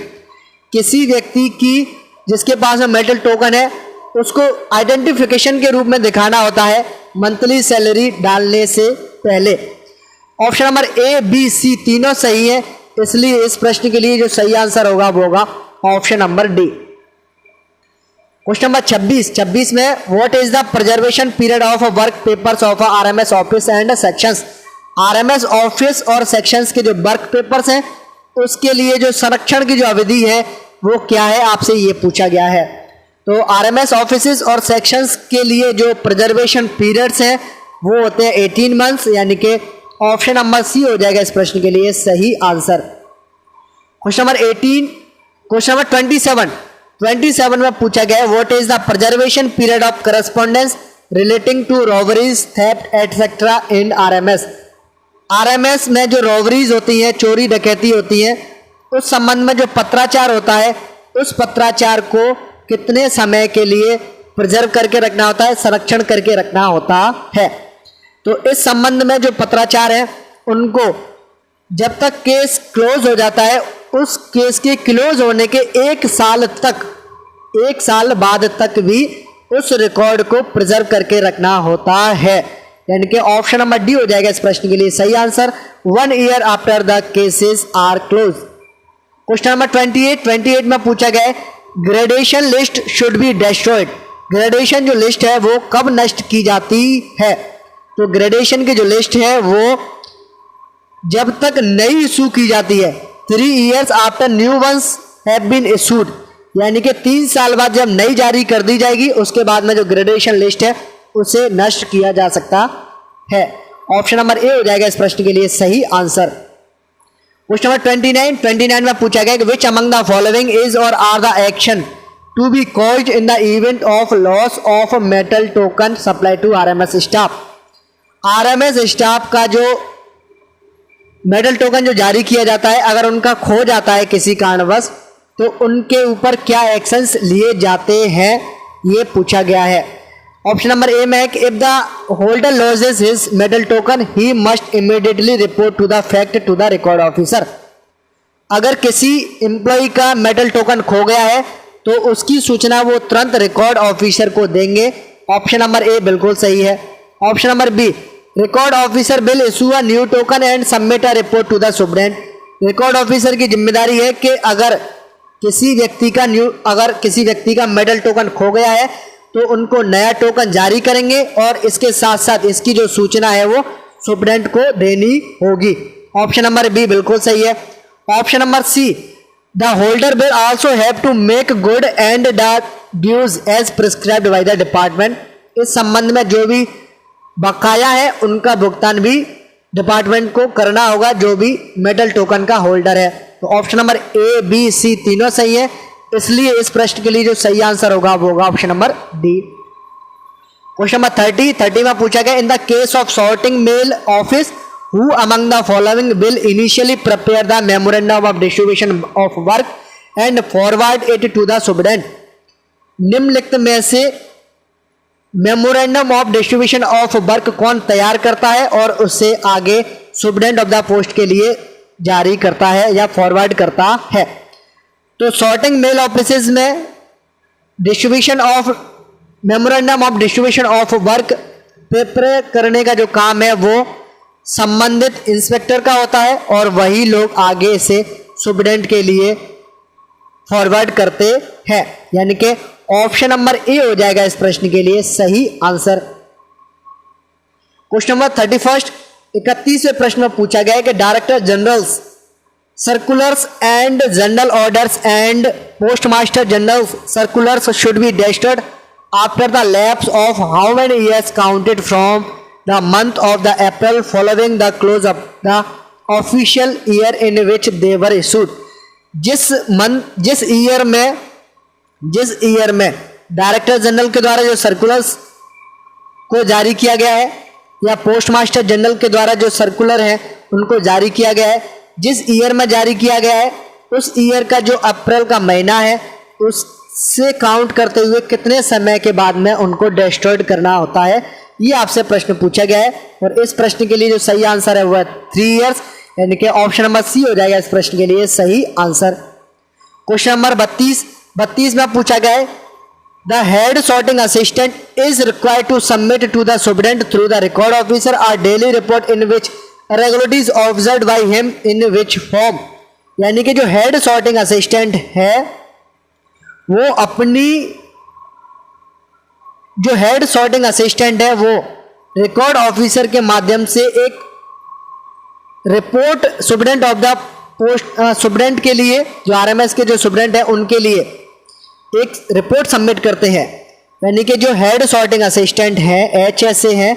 किसी व्यक्ति की जिसके पास में मेटल टोकन है, उसको आइडेंटिफिकेशन के रूप में दिखाना होता है मंथली सैलरी डालने से पहले। Option number A, B, C तीनों सही है, इसलिए इस प्रश्न के लिए जो सही आंसर होगा वो होगा option number D. Question number 26 में what is the preservation period of work papers of RMS office and sections. RMS office और सेक्शंस के जो वर्क पेपर्स हैं उसके लिए जो संरक्षण की जो अवधि है वो क्या है, आपसे ये पूछा गया है। तो आरएमएस ऑफिस और सेक्शंस के लिए जो प्रिजर्वेशन पीरियड्स हैं वो होते हैं 18 मंथ्स, यानी कि ऑप्शन नंबर सी हो जाएगा इस प्रश्न के लिए सही आंसर। क्वेश्चन नंबर 27 में पूछा गया है what is the preservation period of correspondence relating to robberies, theft etcetera in RMS. RMS में जो रॉबरीज होती हैं, चोरी डकैती होती हैं, उस संबंध में जो पत्राचार होता है उस पत्राचार को कितने समय के लिए प्रिजर्व करके रखना होता है, संरक्षण करके रखना होता है। तो इस संबंध में जो पत्राचार है उनको जब तक केस क्लोज हो जाता है उस केस के क्लोज होने के 1 साल बाद तक भी उस रिकॉर्ड को प्रिजर्व करके रखना होता है, यानी कि ऑप्शन नंबर डी हो जाएगा इस प्रश्न के लिए सही answer. 1 year after the cases are close. Question number 28 में पूछा गया है gradation list should be destroyed. Gradation जो लिस्ट है वो कब नष्ट की जाती है। तो ग्रेडेशन की जो लिस्ट है वो जब तक नई इशू की जाती है, 3 years after new ones have been issued, यानी कि 3 साल बाद जब नई जारी कर दी जाएगी उसके बाद में जो ग्रेडेशन लिस्ट है उसे नष्ट किया जा सकता है। ऑप्शन नंबर ए हो जाएगा इस प्रश्न के लिए सही आंसर। क्वेश्चन नंबर 29 में पूछा गया कि which among the following is और are the action to be caused in the event of loss of metal token supply to RMS staff. RMS staff का जो मेटल टोकन जो जारी किया जाता है अगर उनका खो जाता है किसी कारणवश तो उनके ऊपर क्या एक्शंस लिए जाते हैं, ये पूछा गया है। ऑप्शन नंबर ए में है कि if the holder loses his metal token he must immediately report to the fact to the record officer. अगर किसी एम्प्लॉय का मेटल टोकन खो गया है तो उसकी सूचना वो तुरंत रिकॉर्ड ऑफिसर को देंगे। ऑप्शन नंबर ए बिल्कुल सही है। Option number B, record officer will issue a new token and submit a report to the superintendent. Record officer की जिम्मेदारी है कि अगर किसी व्यक्ति का मेटल टोकन खो गया है तो उनको नया टोकन जारी करेंगे और इसके साथ साथ इसकी जो सूचना है वो सुपरिटेंडेंट को देनी होगी। ऑप्शन नंबर बी बिल्कुल सही है। Option number C, the holder will also have to make good and the dues as prescribed by the department. इस संबंध में जो भी बकाया है उनका भुगतान भी डिपार्टमेंट को करना होगा जो भी मेटल टोकन का होल्डर है। तो option number A, B, C तीनों सही है, इसलिए इस प्रश्न के लिए जो सही आंसर होगा वो होगा option number D. Question number 30 में पूछा गया in the case of sorting mail office who among the following will initially prepare the memorandum of distribution of work and forward it to the superintendent. निम्नलिखित में से memorandum of distribution of work कौन तैयार करता है और उससे आगे सुपरिटेंडेंट ऑफ द पोस्ट के लिए जारी करता है या फॉरवर्ड करता है। तो सॉर्टिंग मेल ऑफिसेज में distribution of memorandum of distribution of work prepare करने का जो काम है वो संबंधित इंस्पेक्टर का होता है और वही लोग आगे से सुपरिटेंडेंट के लिए फॉरवर्ड करते हैं, यानी कि ऑप्शन नंबर ए हो जाएगा इस प्रश्न के लिए सही आंसर। क्वेश्चन नंबर 31वें प्रश्न में पूछा गया है कि director generals circulars and general orders and postmaster general circulars should be destroyed after the lapse of how many years counted from the month of the April following the close of the official year in which they were issued. जिस year में director general के द्वारा जो circulars को जारी किया गया है या पोस्टमास्टर जनरल के द्वारा जो सर्कुलर है उनको जारी किया गया है, जिस ईयर में जारी किया गया है उस ईयर का जो अप्रैल का महीना है उससे काउंट करते हुए कितने समय के बाद में उनको डिस्ट्रॉयड करना होता है, ये आपसे प्रश्न पूछा गया है। और इस प्रश्न के लिए जो सही आंसर है वह 3 ईयर्स, यानी कि ऑप्शन नंबर सी हो जाएगा इस प्रश्न के लिए सही आंसर। क्वेश्चन नंबर 32 में पूछा गया है The head sorting assistant is required to submit to the superintendent through the record officer a daily report in which irregularities observed by him in which form. यानी कि जो हेड सॉर्टिंग असिस्टेंट है वो अपनी जो हेड सॉर्टिंग असिस्टेंट है वो record officer के माध्यम से एक report superintendent of the post superintendent के लिए, जो आरएमएस के जो सुपरिटेंडेंट है उनके लिए एक रिपोर्ट सबमिट करते हैं। यानी कि जो हेड सॉर्टिंग असिस्टेंट है एचएसए है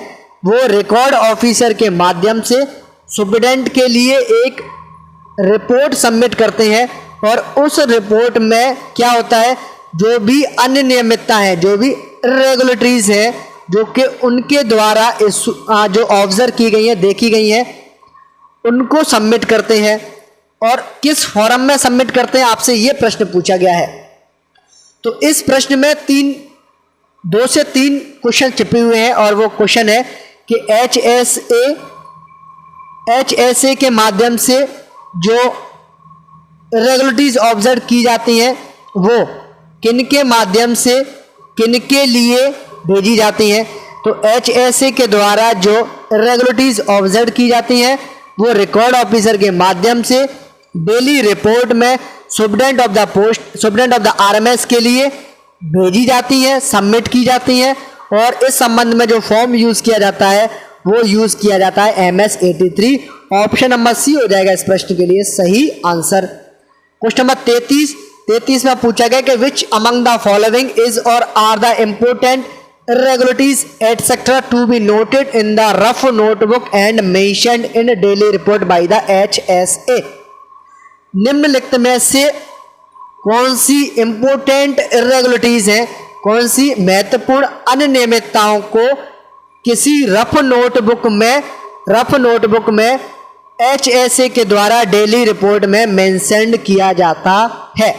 वो रिकॉर्ड ऑफिसर के माध्यम से सुपरिटेंडेंट के लिए एक रिपोर्ट सबमिट करते हैं और उस रिपोर्ट में क्या होता है, जो भी अनियमितता है, जो भी इरेगुलरिटीज है जो कि उनके द्वारा जो ऑब्जर्व की गई है, देखी गई है, उनको सबमिट करते हैं। और किस फॉरम में सबमिट करते हैं, आपसे ये प्रश्न पूछा गया है। तो इस प्रश्न में 2 से 3 क्वेश्चन छिपे हुए हैं और वो क्वेश्चन है कि एचएसए के माध्यम से जो इरेगुलरिटीज ऑब्जर्व की जाती हैं वो किनके माध्यम से किनके लिए भेजी जाती हैं। तो एचएसए के द्वारा जो इरेगुलरिटीज ऑब्जर्व की जाती हैं वो रिकॉर्ड ऑफिसर के माध्यम से डेली रिपोर्ट में superintendent of the post, superintendent of the RMS के लिए भेजी जाती है, सबमिट की जाती हैं। और इस संबंध में जो फॉर्म यूज किया जाता है वो यूज किया जाता है MS 83। ऑप्शन नंबर सी हो जाएगा इस प्रश्न के लिए सही आंसर। क्वेश्चन नंबर 33 में पूछा गया कि which among the following is और are the important irregularities etc to be noted in the rough notebook and mentioned in daily report by the HSA। निम्नलिखित में से कौन सी इंपोर्टेंट इरेगुलरिटीज हैं, कौन सी महत्वपूर्ण अनियमितताओं को किसी रफ नोटबुक में HSA के द्वारा डेली रिपोर्ट में मेंशन किया जाता है।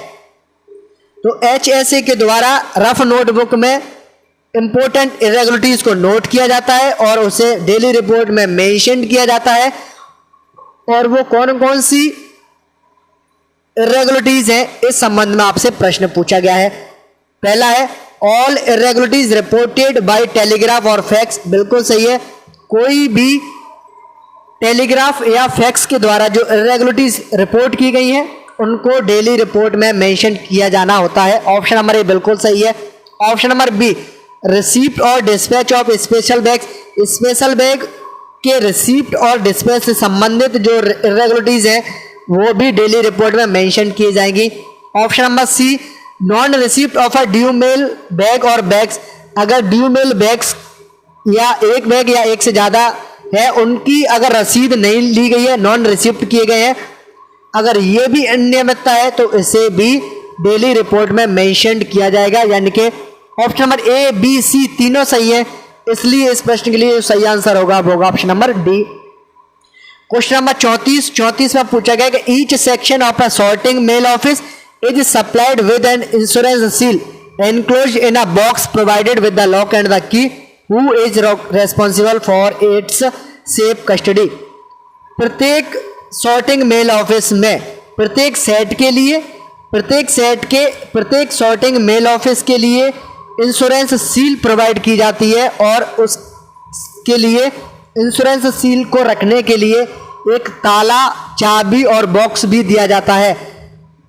तो HSA के द्वारा रफ नोटबुक में इंपोर्टेंट इरेगुलरिटीज को नोट किया जाता है और उसे डेली रिपोर्ट में मेंशन किया जाता है। और वो कौन कौन सी इरेगुलरिटीज हैं, इस संबंध में आपसे प्रश्न पूछा गया है। पहला है all irregularities reported by telegraph और फैक्स। बिल्कुल सही है, कोई भी टेलीग्राफ या फैक्स के द्वारा जो इरेगुलरिटीज रिपोर्ट की गई हैं उनको डेली रिपोर्ट में मेंशन किया जाना होता है। ऑप्शन नंबर ए बिल्कुल सही है। ऑप्शन नंबर बी रिसीप्ट और dispatch of special bag. Special bag के रिसीप्ट और डिस्पैच से संबंधित जो इरेगुलरिटीज हैं वो भी डेली रिपोर्ट में मेंशन किए जाएंगी। Option number C non receipt of a due mail bag और बैग्स। अगर ड्यू मेल बैग्स या एक बैग या एक से ज़्यादा है उनकी अगर रसीद नहीं ली गई है, नॉन रिसिप्ट किए गए हैं, अगर ये भी अनियमितता है तो इसे भी डेली रिपोर्ट में मेंशन किया जाएगा। यानी कि option number A B C तीनों सही है, इसलिए इस प्रश्न के लिए सही आंसर होगा option number D. Question number 34 में पूछा गया कि each section of a sorting mail office is supplied with an insurance seal enclosed in a box provided with the lock and the key, who is responsible for its safe custody. प्रत्येक sorting mail office में प्रत्येक sorting mail office के लिए insurance seal provide की जाती है और उसके लिए इंश्योरेंस सील को रखने के लिए एक ताला, चाबी और बॉक्स भी दिया जाता है।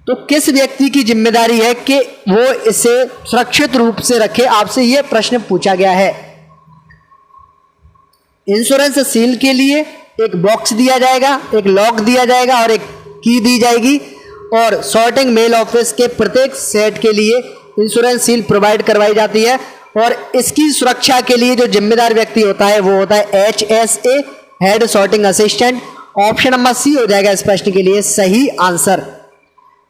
तो किस व्यक्ति की जिम्मेदारी है कि वो इसे सुरक्षित रूप से रखे, आपसे यह प्रश्न पूछा गया है। इंश्योरेंस सील के लिए एक बॉक्स दिया जाएगा, एक लॉक दिया जाएगा और एक की दी जाएगी। और सॉर्टिंग मेल ऑफिस के प्रत्येक सेट के लिए इंश्योरेंस सील प्रोवाइड करवाई जाती है और इसकी सुरक्षा के लिए जो जिम्मेदार व्यक्ति होता है वो होता है HSA, head sorting assistant. Option number C हो जाएगा इस प्रश्न के लिए सही आंसर।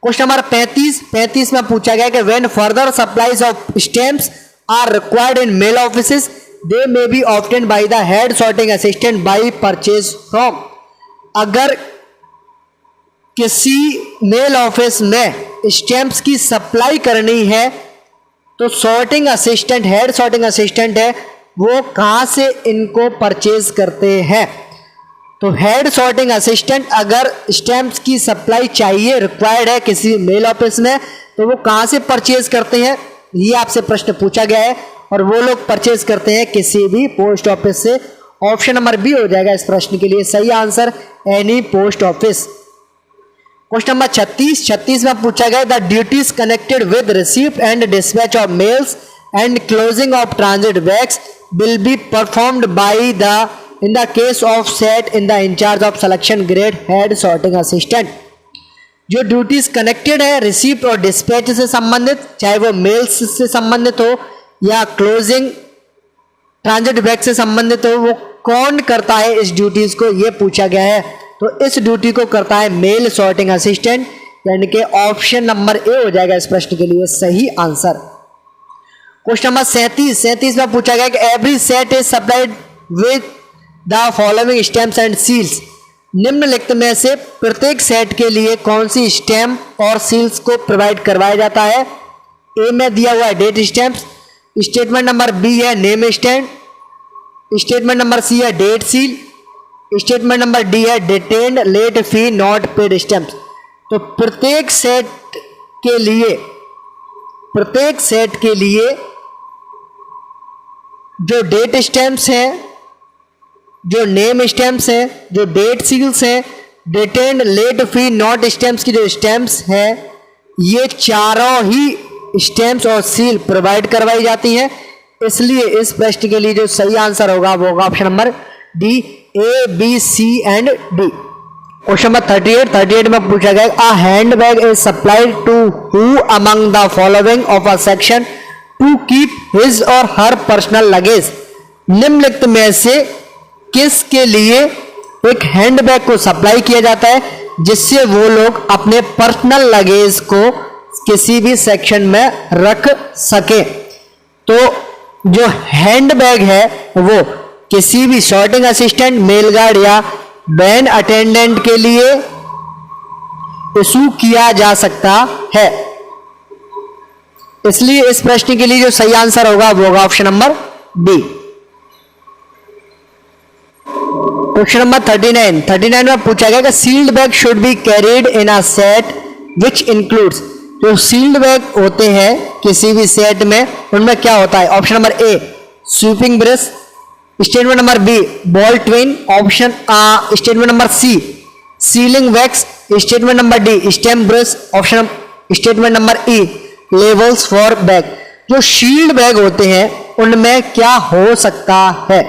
क्वेश्चन नंबर 35 में पूछा गया कि when further supplies of stamps are required in mail offices they may be obtained by the head sorting assistant by purchase from. अगर किसी मेल ऑफिस में स्टैम्प्स की सप्लाई करनी है तो sorting assistant, head sorting assistant है वो कहाँ से इनको परचेज करते हैं। तो हेड सॉर्टिंग असिस्टेंट अगर स्टैम्प्स की सप्लाई चाहिए, रिक्वायर्ड है किसी मेल ऑफिस में, तो वो कहाँ से परचेज करते हैं ये आपसे प्रश्न पूछा गया है और वो लोग परचेज करते हैं किसी भी पोस्ट ऑफिस से। ऑप्शन नंबर बी हो जाएगा इस प्रश्न के लिए सही answer, any post office. Question number 36 में पूछा गया the duties connected with receipt and dispatch of mails and closing of transit bags will be performed by the in the case of set in the incharge of selection grade head sorting assistant. जो duties connected है receipt और dispatch से संबंधित, चाहे वो mails से संबंधित हो या क्लोजिंग ट्रांजिट बैग से संबंधित हो, वो कौन करता है इस ड्यूटीज को, ये पूछा गया है। तो इस ड्यूटी को करता है मेल सॉर्टिंग असिस्टेंट, यानी कि ऑप्शन नंबर ए हो जाएगा इस प्रश्न के लिए सही आंसर। क्वेश्चन नंबर 37 में पूछा गया कि every set is supplied with the following stamps and seals. निम्नलिखित में से प्रत्येक सेट के लिए कौन सी स्टैम्प और सील्स को प्रोवाइड करवाया जाता है। ए में दिया हुआ है date stamps, statement number B है name stamp, statement number C है date seal, statement number D है detained late fee not paid stamps. तो प्रत्येक सेट के लिए जो डेट स्टैम्प्स हैं, जो नेम स्टैम्प्स हैं, जो डेट सील्स हैं, detained late fee not stamps की जो स्टैम्प्स हैं, ये चारों ही स्टैम्प्स और सील प्रोवाइड करवाई जाती हैं। इसलिए इस प्रश्न के लिए जो सही आंसर होगा वो होगा option number D, A B C and D. Question number 38 में पूछा गया a hand bag is supplied to who among the following of a section to keep his और हर पर्सनल लगेज। निम्नलिखित में से किसके लिए एक हैंड बैग को सप्लाई किया जाता है जिससे वो लोग अपने पर्सनल लगेज को किसी भी सेक्शन में रख सके। तो जो हैंड बैग है वो किसी भी सॉर्टिंग असिस्टेंट, मेल गार्ड या वैन अटेंडेंट के लिए इशू किया जा सकता है। इसलिए इस प्रश्न के लिए जो सही आंसर होगा वो होगा option number B. Question number 39 में पूछा गया कि sealed bag should be carried in a set which includes. जो सील्ड बैग होते हैं किसी भी सेट में उनमें क्या होता है। Option number A sweeping brush, statement number B ball twine, option statement number C sealing wax, statement number D stem brush, option statement number E labels for bag. जो शील्ड बैग होते हैं उनमें क्या हो सकता है।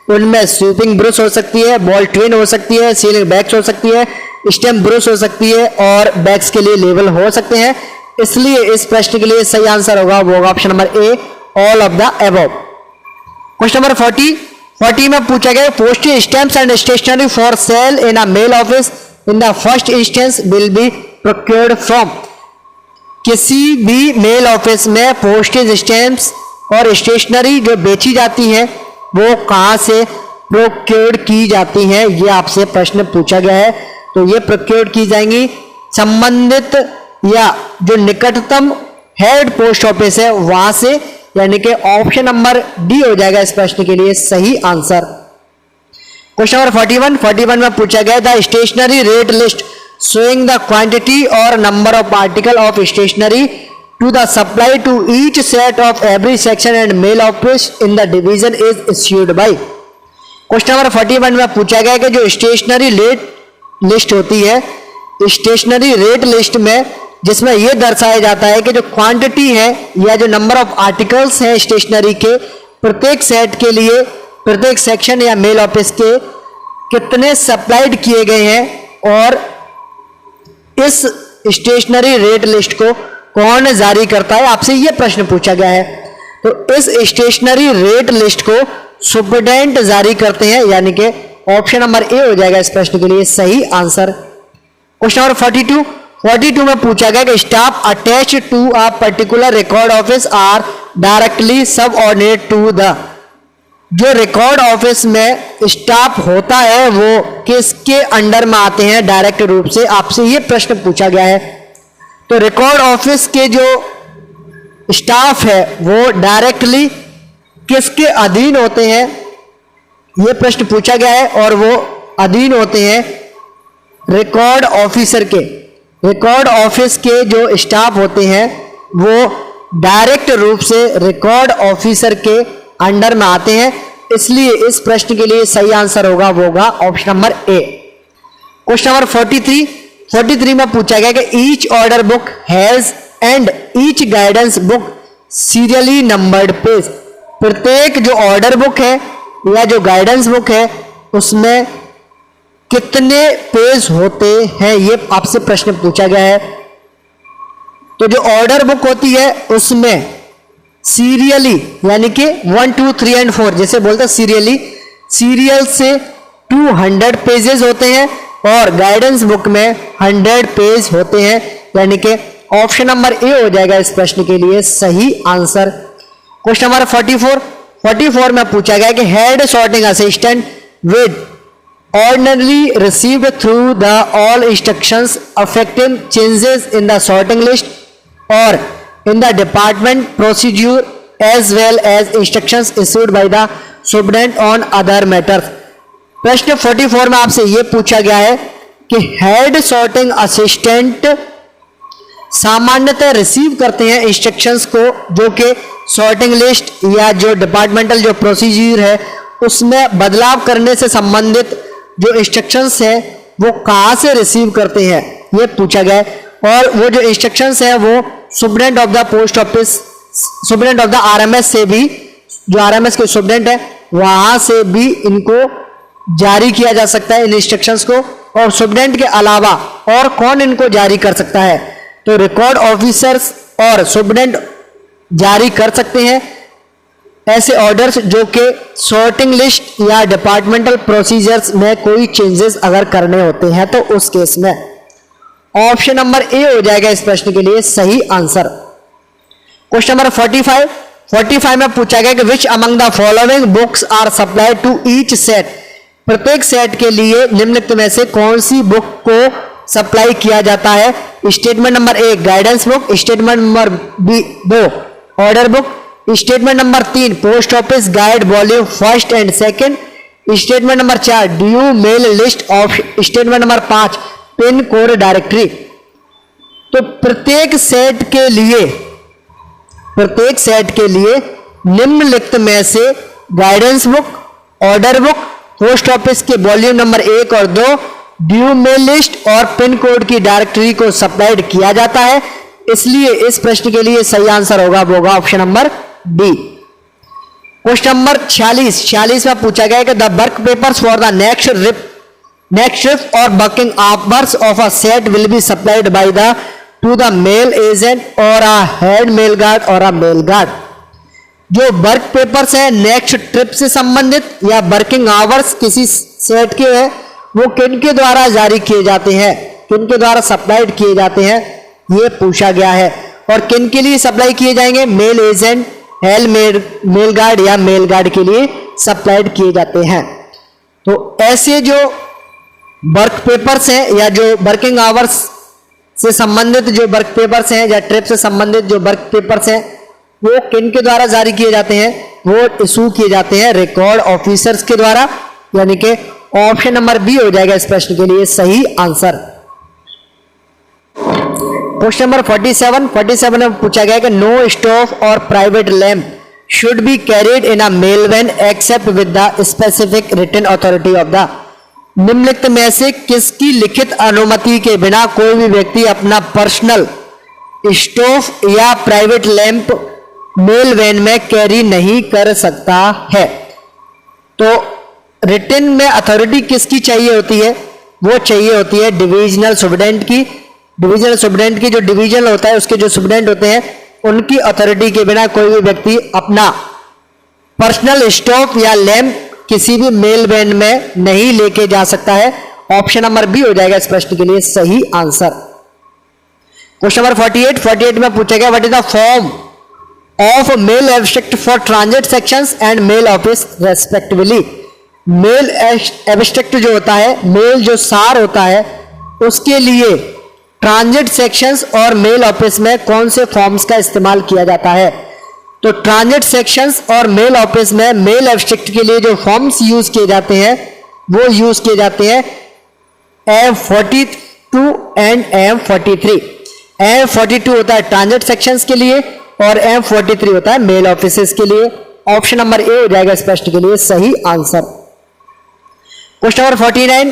उनमें स्वीपिंग ब्रश हो सकती है, बॉल ट्विन हो सकती है, सीलिंग बैग्स हो सकती है, स्टेम ब्रश हो सकती है और बैग्स के लिए लेवल हो सकते हैं। इसलिए इस प्रश्न के लिए सही आंसर होगा वो होगा option number A all of the above. Question number 40 में पूछा गया postage stamps and stationery for sale in a mail office in the first instance will be procured from. किसी भी मेल ऑफिस में पोस्टेज स्टैम्प्स और stationery जो बेची जाती है वो कहां से प्रोक्योर्ड की जाती हैं, ये आपसे प्रश्न पूछा गया है। तो ये प्रोक्योर्ड की जाएंगी संबंधित या जो निकटतम हेड पोस्ट ऑफिस है वहां से, यानी कि ऑप्शन नंबर डी हो जाएगा इस प्रश्न के लिए सही आंसर। क्वेश्चन नंबर 41 में पूछा गया the stationery rate list showing the quantity or number of article of stationery to the supply to each set of every section and mail office in the division is issued by। Question number 41 में पूछा गया कि जो stationery rate list होती है, stationery rate list में जिसमें यह दर्शाया जाता है कि जो क्वांटिटी है या जो नंबर ऑफ आर्टिकल्स हैं स्टेशनरी के प्रत्येक सेट के लिए प्रत्येक सेक्शन या मेल ऑफिस के कितने सप्लाइड किए गए हैं और इस स्टेशनरी रेट लिस्ट को कौन जारी करता है, आपसे यह प्रश्न पूछा गया है। तो इस स्टेशनरी रेट लिस्ट को सुपरडेंट जारी करते हैं, यानी कि ऑप्शन नंबर ए हो जाएगा इस प्रश्न के लिए सही आंसर। क्वेश्चन नंबर 42 में पूछा गया कि staff attach to a particular record office are directly subordinate to the. जो रिकॉर्ड ऑफिस में स्टाफ होता है वो किसके अंडर में आते हैं डायरेक्ट रूप से, आपसे ये प्रश्न पूछा गया है। तो रिकॉर्ड ऑफिस के जो स्टाफ है वो डायरेक्टली किसके अधीन होते हैं, ये प्रश्न पूछा गया है और वो अधीन होते हैं रिकॉर्ड ऑफिसर के। रिकॉर्ड ऑफिस के जो स्टाफ होते हैं वो डायरेक्ट रूप से रिकॉर्ड ऑफिसर के अंडर में आते हैं, इसलिए इस प्रश्न के लिए सही आंसर होगा वो होगा ऑप्शन नंबर ए। क्वेश्चन नंबर 43 में पूछा गया कि each order book has and each guidance book serially numbered page. प्रत्येक जो ऑर्डर बुक है या जो गाइडेंस बुक है उसमें कितने पेज होते हैं, ये आपसे प्रश्न पूछा गया है। तो जो ऑर्डर बुक होती है उसमें सीरियली यानी कि 1 2 3 एंड 4 जैसे बोलते हैं सीरियली, सीरियल से 200 पेजेस होते हैं और गाइडेंस बुक में 100 पेज होते हैं, यानी कि ऑप्शन नंबर ए हो जाएगा इस प्रश्न के लिए सही आंसर। क्वेश्चन नंबर 44 में पूछा गया कि head sorting assistant with ordinarily received through the all instructions affecting changes in the sorting list or in the department procedure as well as instructions issued by the superintendent on other matters। प्रश्न 44 में आपसे यह पूछा गया है कि head sorting assistant सामान्यतः receive करते हैं इंस्ट्रक्शंस को जो कि सॉर्टिंग लिस्ट या जो डिपार्टमेंटल जो प्रोसीजर है उसमें बदलाव करने से संबंधित जो इंस्ट्रक्शंस है वो कहां से रिसीव करते हैं ये पूछा गया है। और वो जो इंस्ट्रक्शंस है वो superintendent of the post office, superintendent of the RMS से भी, जो आरएमएस के सुपरिटेंडेंट है वहां से भी इनको जारी किया जा सकता है इन इंस्ट्रक्शंस को। और सुपरिटेंडेंट के अलावा और कौन इनको जारी कर सकता है, तो रिकॉर्ड ऑफिसर्स और सुपरिटेंडेंट जारी कर सकते हैं ऐसे ऑर्डर्स जो कि सॉर्टिंग लिस्ट या डिपार्टमेंटल प्रोसीजर्स में कोई चेंजेस अगर करने होते हैं तो उस केस में ऑप्शन नंबर ए हो जाएगा इस प्रश्न के लिए सही आंसर। क्वेश्चन नंबर 45 में पूछा गया कि which among the following books are supplied to each set. प्रत्येक सेट के लिए निम्नलिखित में से कौन सी बुक को सप्लाई किया जाता है। Statement number 1 guidance book, statement number 2 order book, statement number 3 post office guide volume 1 and 2, statement number 4 due mail list of, statement number 5 pin code directory. तो प्रत्येक सेट के लिए निम्नलिखित में से guidance book, order book, post office के volume number 1 और 2, due mail list और पिन कोड की डायरेक्टरी को सप्लाइड किया जाता है, इसलिए इस प्रश्न के लिए सही आंसर होगा वो होगा option number D. Question number 46 में पूछा गया कि the work papers for the next trip और working hours of a set will be supplied by the to the mail agent और अ हेड मेल गार्ड और अ मेल गार्ड। जो work papers है next trip से संबंधित या working hours किसी set के हैं वो किन के द्वारा जारी किए जाते हैं, किन के द्वारा सप्लाइड किए जाते हैं ये पूछा गया है। और किन के लिए सप्लाई किए जाएंगे, मेल एजेंट, हेल मेल गार्ड या मेल गार्ड के लिए सप्लाइड किए जाते हैं। तो ऐसे जो वर्क पेपर्स हैं या जो वर्किंग आवर्स से संबंधित जो वर्क पेपर्स हैं या ट्रिप से संबंधित जो वर्क पेपर्स हैं वो किन के द्वारा जारी किए जाते हैं, वो इशू किए जाते हैं रिकॉर्ड ऑफिसर्स के द्वारा, यानी कि ऑप्शन नंबर बी हो जाएगा इस प्रश्न के लिए सही आंसर। क्वेश्चन नंबर 47 में पूछा गया कि नो स्टोव और private lamp should be carried in a mail van except with the specific written authority of the. निम्नलिखित में से किसकी लिखित अनुमति के बिना कोई भी व्यक्ति अपना पर्सनल स्टोव या प्राइवेट लैंप मेल वैन में कैरी नहीं कर सकता है। तो रिटन में अथॉरिटी किसकी चाहिए होती है, वो चाहिए होती है डिविजनल सुपरिटेंडेंट की। डिविजनल सुपरिटेंडेंट की जो डिवीजन होता है उसके जो सुपरिटेंडेंट होते हैं उनकी अथॉरिटी के बिना कोई भी व्यक्ति अपना पर्सनल स्टोव या लैंप किसी भी मेल वैन में नहीं लेके जा सकता है। ऑप्शन नंबर बी हो जाएगा इस प्रश्न के लिए सही आंसर। क्वेश्चन नंबर 48 में पूछा गया what is the form of mail abstract for transit sections and mail office respectively. Mail abstract जो होता है, मेल जो सार होता है, उसके लिए ट्रांजिट सेक्शंस और मेल ऑफिस में कौन से फॉर्म्स का इस्तेमाल किया जाता है। तो ट्रांजिट सेक्शंस और मेल ऑफिस में मेल एब्स्ट्रैक्ट के लिए जो फॉर्म्स यूज किए जाते हैं वो यूज किए जाते हैं M42 एंड M43। M42 होता है ट्रांजिट सेक्शंस के लिए और M43 होता है मेल ऑफिसेस के लिए। ऑप्शन नंबर ए हो जाएगा इस प्रश्न के लिए सही आंसर। क्वेश्चन नंबर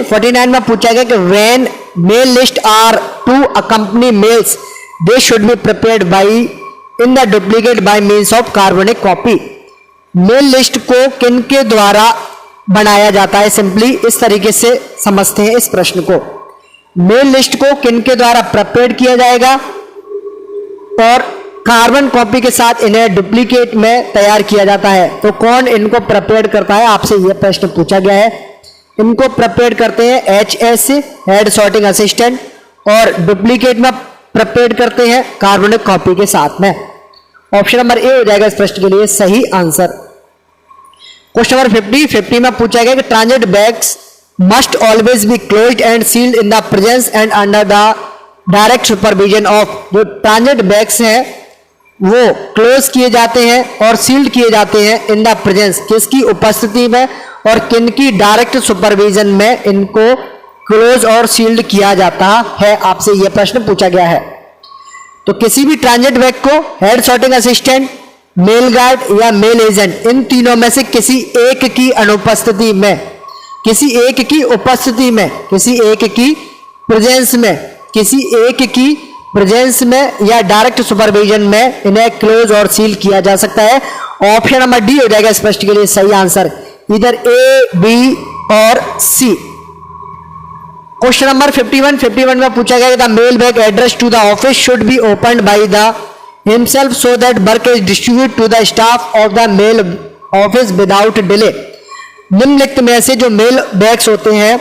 49 में पूछा गया कि when mail list are to accompany mails they should be prepared by in the duplicate by means of carbonic copy. Mail list को किन के द्वारा बनाया जाता है, सिंपली इस तरीके से समझते हैं इस प्रश्न को। मेल लिस्ट को किन के द्वारा प्रिपेयर किया जाएगा और कार्बन कॉपी के साथ इन्हें डुप्लीकेट में तैयार किया जाता है, तो कौन इनको प्रिपेयर करता है, आपसे यह प्रश्न पूछा गया है। इनको प्रिपेयर करते हैं HS हेड सॉर्टिंग असिस्टेंट, और डुप्लीकेट में प्रिपेयर करते हैं कार्बनिक कॉपी के साथ में। ऑप्शन नंबर ए हो जाएगा इस प्रश्न के लिए सही आंसर। क्वेश्चन नंबर 50 में पूछा गया कि transit bags must always be closed and sealed in the presence and under the direct supervision of. जो ट्रांजिट बैग्स हैं वो क्लोज किए जाते हैं और सील्ड किए जाते हैं इन द प्रेजेंस, किसकी उपस्थिति में और किन की डायरेक्ट सुपरविजन में इनको क्लोज और सील्ड किया जाता है, आपसे यह प्रश्न पूछा गया है। तो किसी भी ट्रांजिट बैग को head sorting assistant, mail guard या मेल एजेंट, इन तीनों में से किसी एक की अनुपस्थिति में, किसी एक की उपस्थिति में, किसी एक की प्रेजेंस में, किसी एक की प्रेजेंस में या डायरेक्ट सुपरविजन में इन्हें क्लोज और सील किया जा सकता है। ऑप्शन नंबर डी हो जाएगा इस प्रश्न के लिए सही आंसर, इधर ए, बी और सी। क्वेश्चन नंबर 51 में पूछा गया the mail bag address to the office should be opened by the himself so that work is distribute to the staff of the mail office without delay. निम्नलिखित में से जो mail bags होते हैं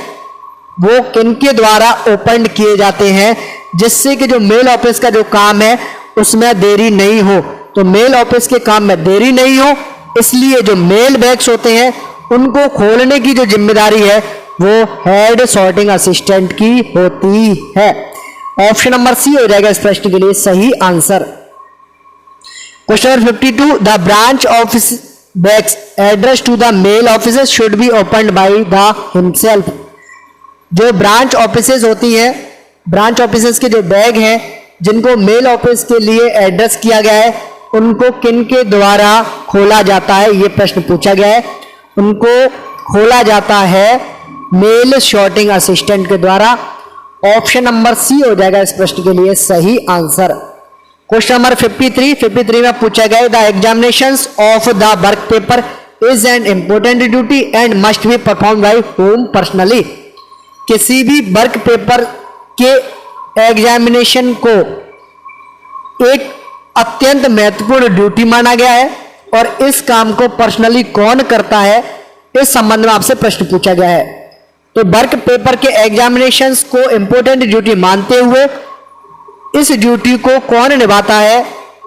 वो किनके द्वारा ओपन किए जाते हैं जिससे कि जो मेल ऑफिस का जो काम है उसमें देरी नहीं हो। तो मेल ऑफिस के काम में देरी नहीं हो, इसलिए जो मेल बैग्स होते हैं उनको खोलने की जो जिम्मेदारी है वो हेड सॉर्टिंग असिस्टेंट की होती है। ऑप्शन नंबर सी हो जाएगा इस प्रश्न के लिए सही answer. Question number 52 the branch office bags address to the mail offices should be opened by the himself. जो ब्रांच ऑफिसेस होती हैं, ब्रांच ऑफिसेस के जो बैग हैं जिनको मेल ऑफिस के लिए एड्रेस किया गया है उनको किन के द्वारा खोला जाता है, ये प्रश्न पूछा गया है। उनको खोला जाता है मेल सॉर्टिंग असिस्टेंट के द्वारा। ऑप्शन नंबर सी हो जाएगा इस प्रश्न के लिए सही आंसर। क्वेश्चन नंबर 53 में पूछा गया the examinations of the work paper is an important duty and must be perform by home personally. किसी भी वर्क पेपर के एग्जामिनेशन को एक अत्यंत महत्वपूर्ण ड्यूटी माना गया है और इस काम को पर्सनली कौन करता है, इस संबंध में आपसे प्रश्न पूछा गया है। तो वर्क पेपर के एग्जामिनेशंस को इंपॉर्टेंट ड्यूटी मानते हुए इस ड्यूटी को कौन निभाता है,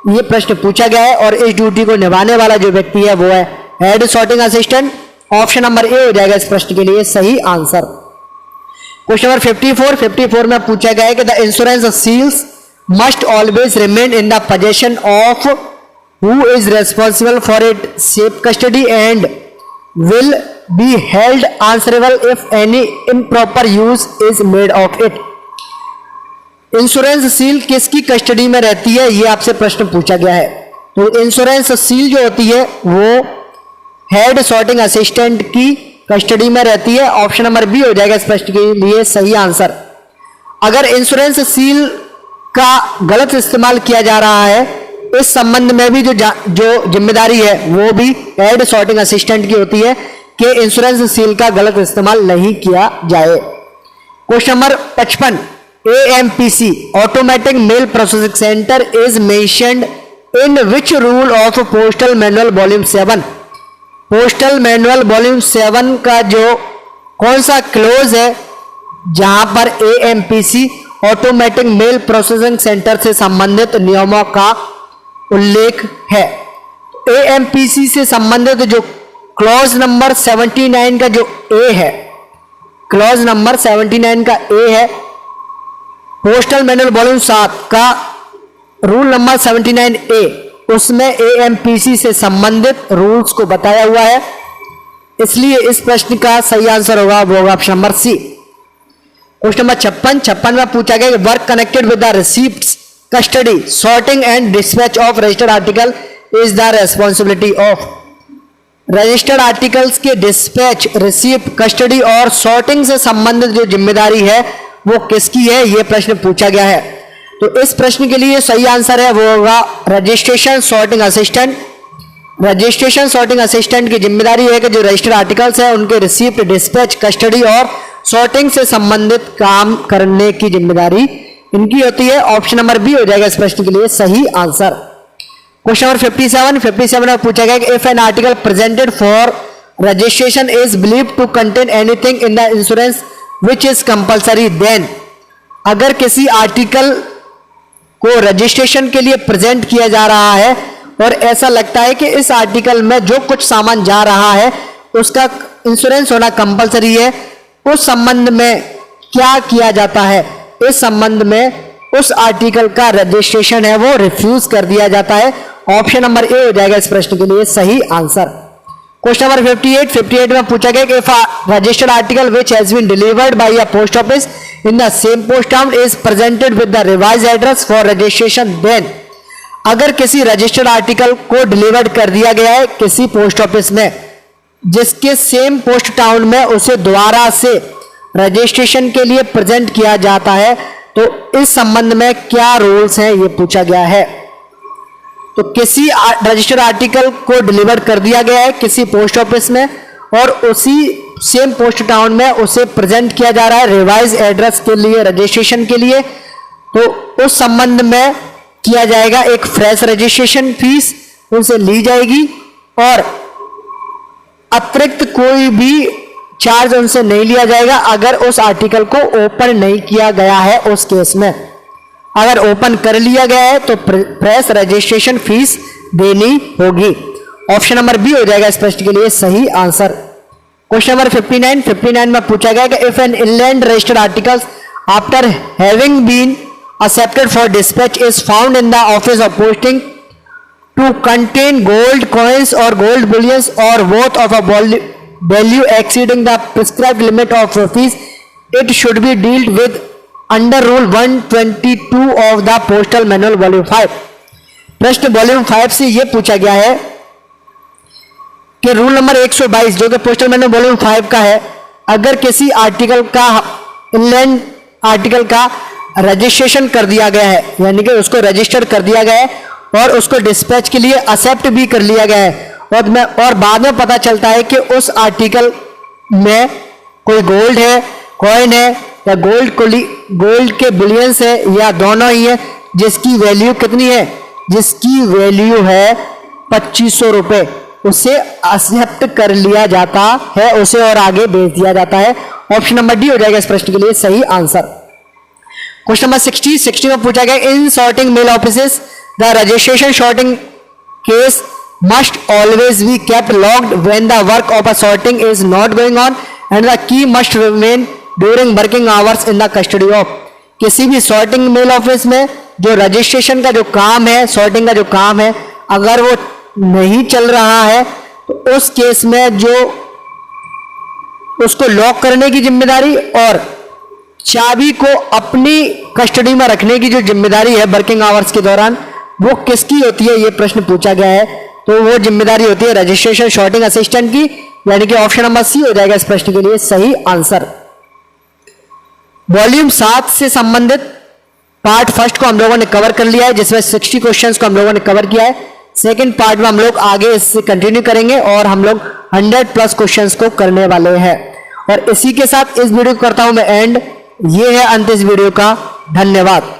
यह प्रश्न पूछा गया है और इस ड्यूटी को निभाने वाला जो व्यक्ति है वो है head sorting assistant. Option number ए हो जाएगा इस प्रश्न के लिए सही आंसर। क्वेश्चन नंबर 54 में पूछा गया है कि the insurance seals must always remain in the possession of who is responsible for it safe custody and will be held answerable if any improper use is made of it. Insurance seal किसकी custody में रहती है, यह आपसे प्रश्न पूछा गया है। तो इंश्योरेंस सील जो होती है वो हेड सॉर्टिंग असिस्टेंट की कस्टडी में रहती है। ऑप्शन नंबर बी हो जाएगा इस प्रश्न के लिए सही आंसर। अगर इंश्योरेंस सील का गलत इस्तेमाल किया जा रहा है, इस संबंध में भी जो जिम्मेदारी है वो भी हेड सॉर्टिंग असिस्टेंट की होती है कि इंश्योरेंस सील का गलत इस्तेमाल नहीं किया जाए। Question number 55 AMPC automatic mail processing centre is mentioned in which rule of postal manual volume 7। Postal manual volume 7 का जो कौन सा क्लोज है जहां पर AMPC automatic mail processing centre से संबंधित नियमों का उल्लेख है। AMPC से संबंधित जो क्लॉज नंबर 79 का जो ए है, क्लॉज नंबर 79 का ए है, पोस्टल मैनुअल वॉल्यूम 7 का रूल नंबर 79A, उसमें AMPC से संबंधित रूल्स को बताया हुआ है, इसलिए इस प्रश्न का सही आंसर होगा वो होगा option number C. Question number 56 में पूछा गया work connected with the receipts custody, sorting and dispatch of registered article is the responsibility of। Registered articles के डिस्पैच, रिसीप्ट, कस्टडी और सॉर्टिंग से संबंधित जो जिम्मेदारी है वो किसकी है, ये प्रश्न पूछा गया है। तो इस प्रश्न के लिए सही आंसर है वो होगा registration sorting assistant. Registration sorting assistant की जिम्मेदारी है कि जो रजिस्टर्ड आर्टिकल्स है उनके रिसीप्ट, डिस्पैच, कस्टडी और सॉर्टिंग से संबंधित काम करने की जिम्मेदारी इनकी होती है। ऑप्शन नंबर बी हो जाएगा इस प्रश्न के लिए सही आंसर। क्वेश्चन नंबर 57 में पूछा गया कि if an article presented for registration is believed to contain anything in the insurance which is compulsory then. अगर किसी आर्टिकल को रजिस्ट्रेशन के लिए प्रेजेंट किया जा रहा है और ऐसा लगता है कि इस आर्टिकल में जो कुछ सामान जा रहा है उसका इंश्योरेंस होना कंपलसरी है, उस संबंध में क्या किया जाता है? इस संबंध में उस आर्टिकल का रजिस्ट्रेशन है वो रिफ्यूज कर दिया जाता है। ऑप्शन नंबर ए हो जाएगा इस प्रश्न के लिए सही आंसर। क्वेश्चन नंबर 58 में पूछा गया कि if registered article which has been delivered by a post office in the same post town is presented with the revised address for registration then. अगर किसी रजिस्टर्ड आर्टिकल को डिलीवर्ड कर दिया गया है किसी पोस्ट ऑफिस में जिसके सेम पोस्ट टाउन में उसे दोबारा से रजिस्ट्रेशन के लिए प्रेजेंट किया जाता है, तो इस संबंध में क्या रूल्स हैं ये पूछा गया है। तो किसी रजिस्टर्ड आर्टिकल को डिलीवर कर दिया गया है किसी पोस्ट ऑफिस में और उसी सेम पोस्ट टाउन में उसे प्रेजेंट किया जा रहा है रिवाइज एड्रेस के लिए, रजिस्ट्रेशन के लिए, तो उस संबंध में किया जाएगा एक फ्रेश रजिस्ट्रेशन फीस उनसे ली जाएगी और अतिरिक्त कोई भी चार्ज उनसे नहीं लिया जाएगा अगर उस आर्टिकल को ओपन नहीं किया गया है। उस केस में अगर ओपन कर लिया गया है तो फ्रेश रजिस्ट्रेशन फीस देनी होगी। ऑप्शन नंबर बी हो जाएगा इस प्रश्न के लिए सही आंसर। क्वेश्चन नंबर 59 में पूछा गया कि if an inland registered articles after having been accepted for dispatch is found in the office of posting to contain gold coins or gold bullions or both of a value exceeding the prescribed limit of fees, it should be dealt with under rule 122 of the postal manual volume 5। प्रश्न volume 5 से यह पूछा गया है कि rule number 122 जो कि postal manual volume 5 का है, अगर किसी आर्टिकल का इनलैंड आर्टिकल का रजिस्ट्रेशन कर दिया गया है यानी कि उसको रजिस्टर कर दिया गया है और उसको डिस्पैच के लिए एक्सेप्ट भी कर लिया गया है और बाद में पता चलता है कि उस आर्टिकल में कोई गोल्ड है, कॉइन है या गोल्ड के बुलियंस है या दोनों ही है, जिसकी वैल्यू कितनी है? जिसकी वैल्यू है 2500 रुपए, उसे एक्सेप्ट कर लिया जाता है, उसे और आगे भेज दिया जाता है। ऑप्शन नंबर डी हो जाएगा इस प्रश्न के लिए सही आंसर। क्वेश्चन नंबर 60 में पूछा गया in sorting mail offices the registration sorting case must always be kept locked when the work of a sorting is not going on and the key must remain during working hours in the custody of. किसी भी sorting mail office में जो registration का जो काम है, sorting का जो काम है, अगर वो नहीं चल रहा है तो उस केस में जो उसको लॉक करने की जिम्मेदारी और चाबी को अपनी कस्टडी में रखने की जो जिम्मेदारी है वर्किंग आवर्स के दौरान वो किसकी होती है, ये प्रश्न पूछा गया है। तो वो जिम्मेदारी होती है रजिस्ट्रेशन सॉर्टिंग असिस्टेंट की, यानी कि ऑप्शन नंबर सी हो जाएगा इस प्रश्न के लिए सही आंसर। वॉल्यूम 7 से संबंधित पार्ट फर्स्ट को हम लोगों ने कवर कर लिया है जिसमें 60 क्वेश्चंस को हम लोगों ने कवर किया है। सेकंड पार्ट में हम लोग आगे इससे कंटिन्यू करेंगे और हम लोग 100+ क्वेश्चंस को करने वाले हैं। और इसी के साथ इस वीडियो को करता हूं मैं एंड। ये है अंत इस वीडियो का। धन्यवाद।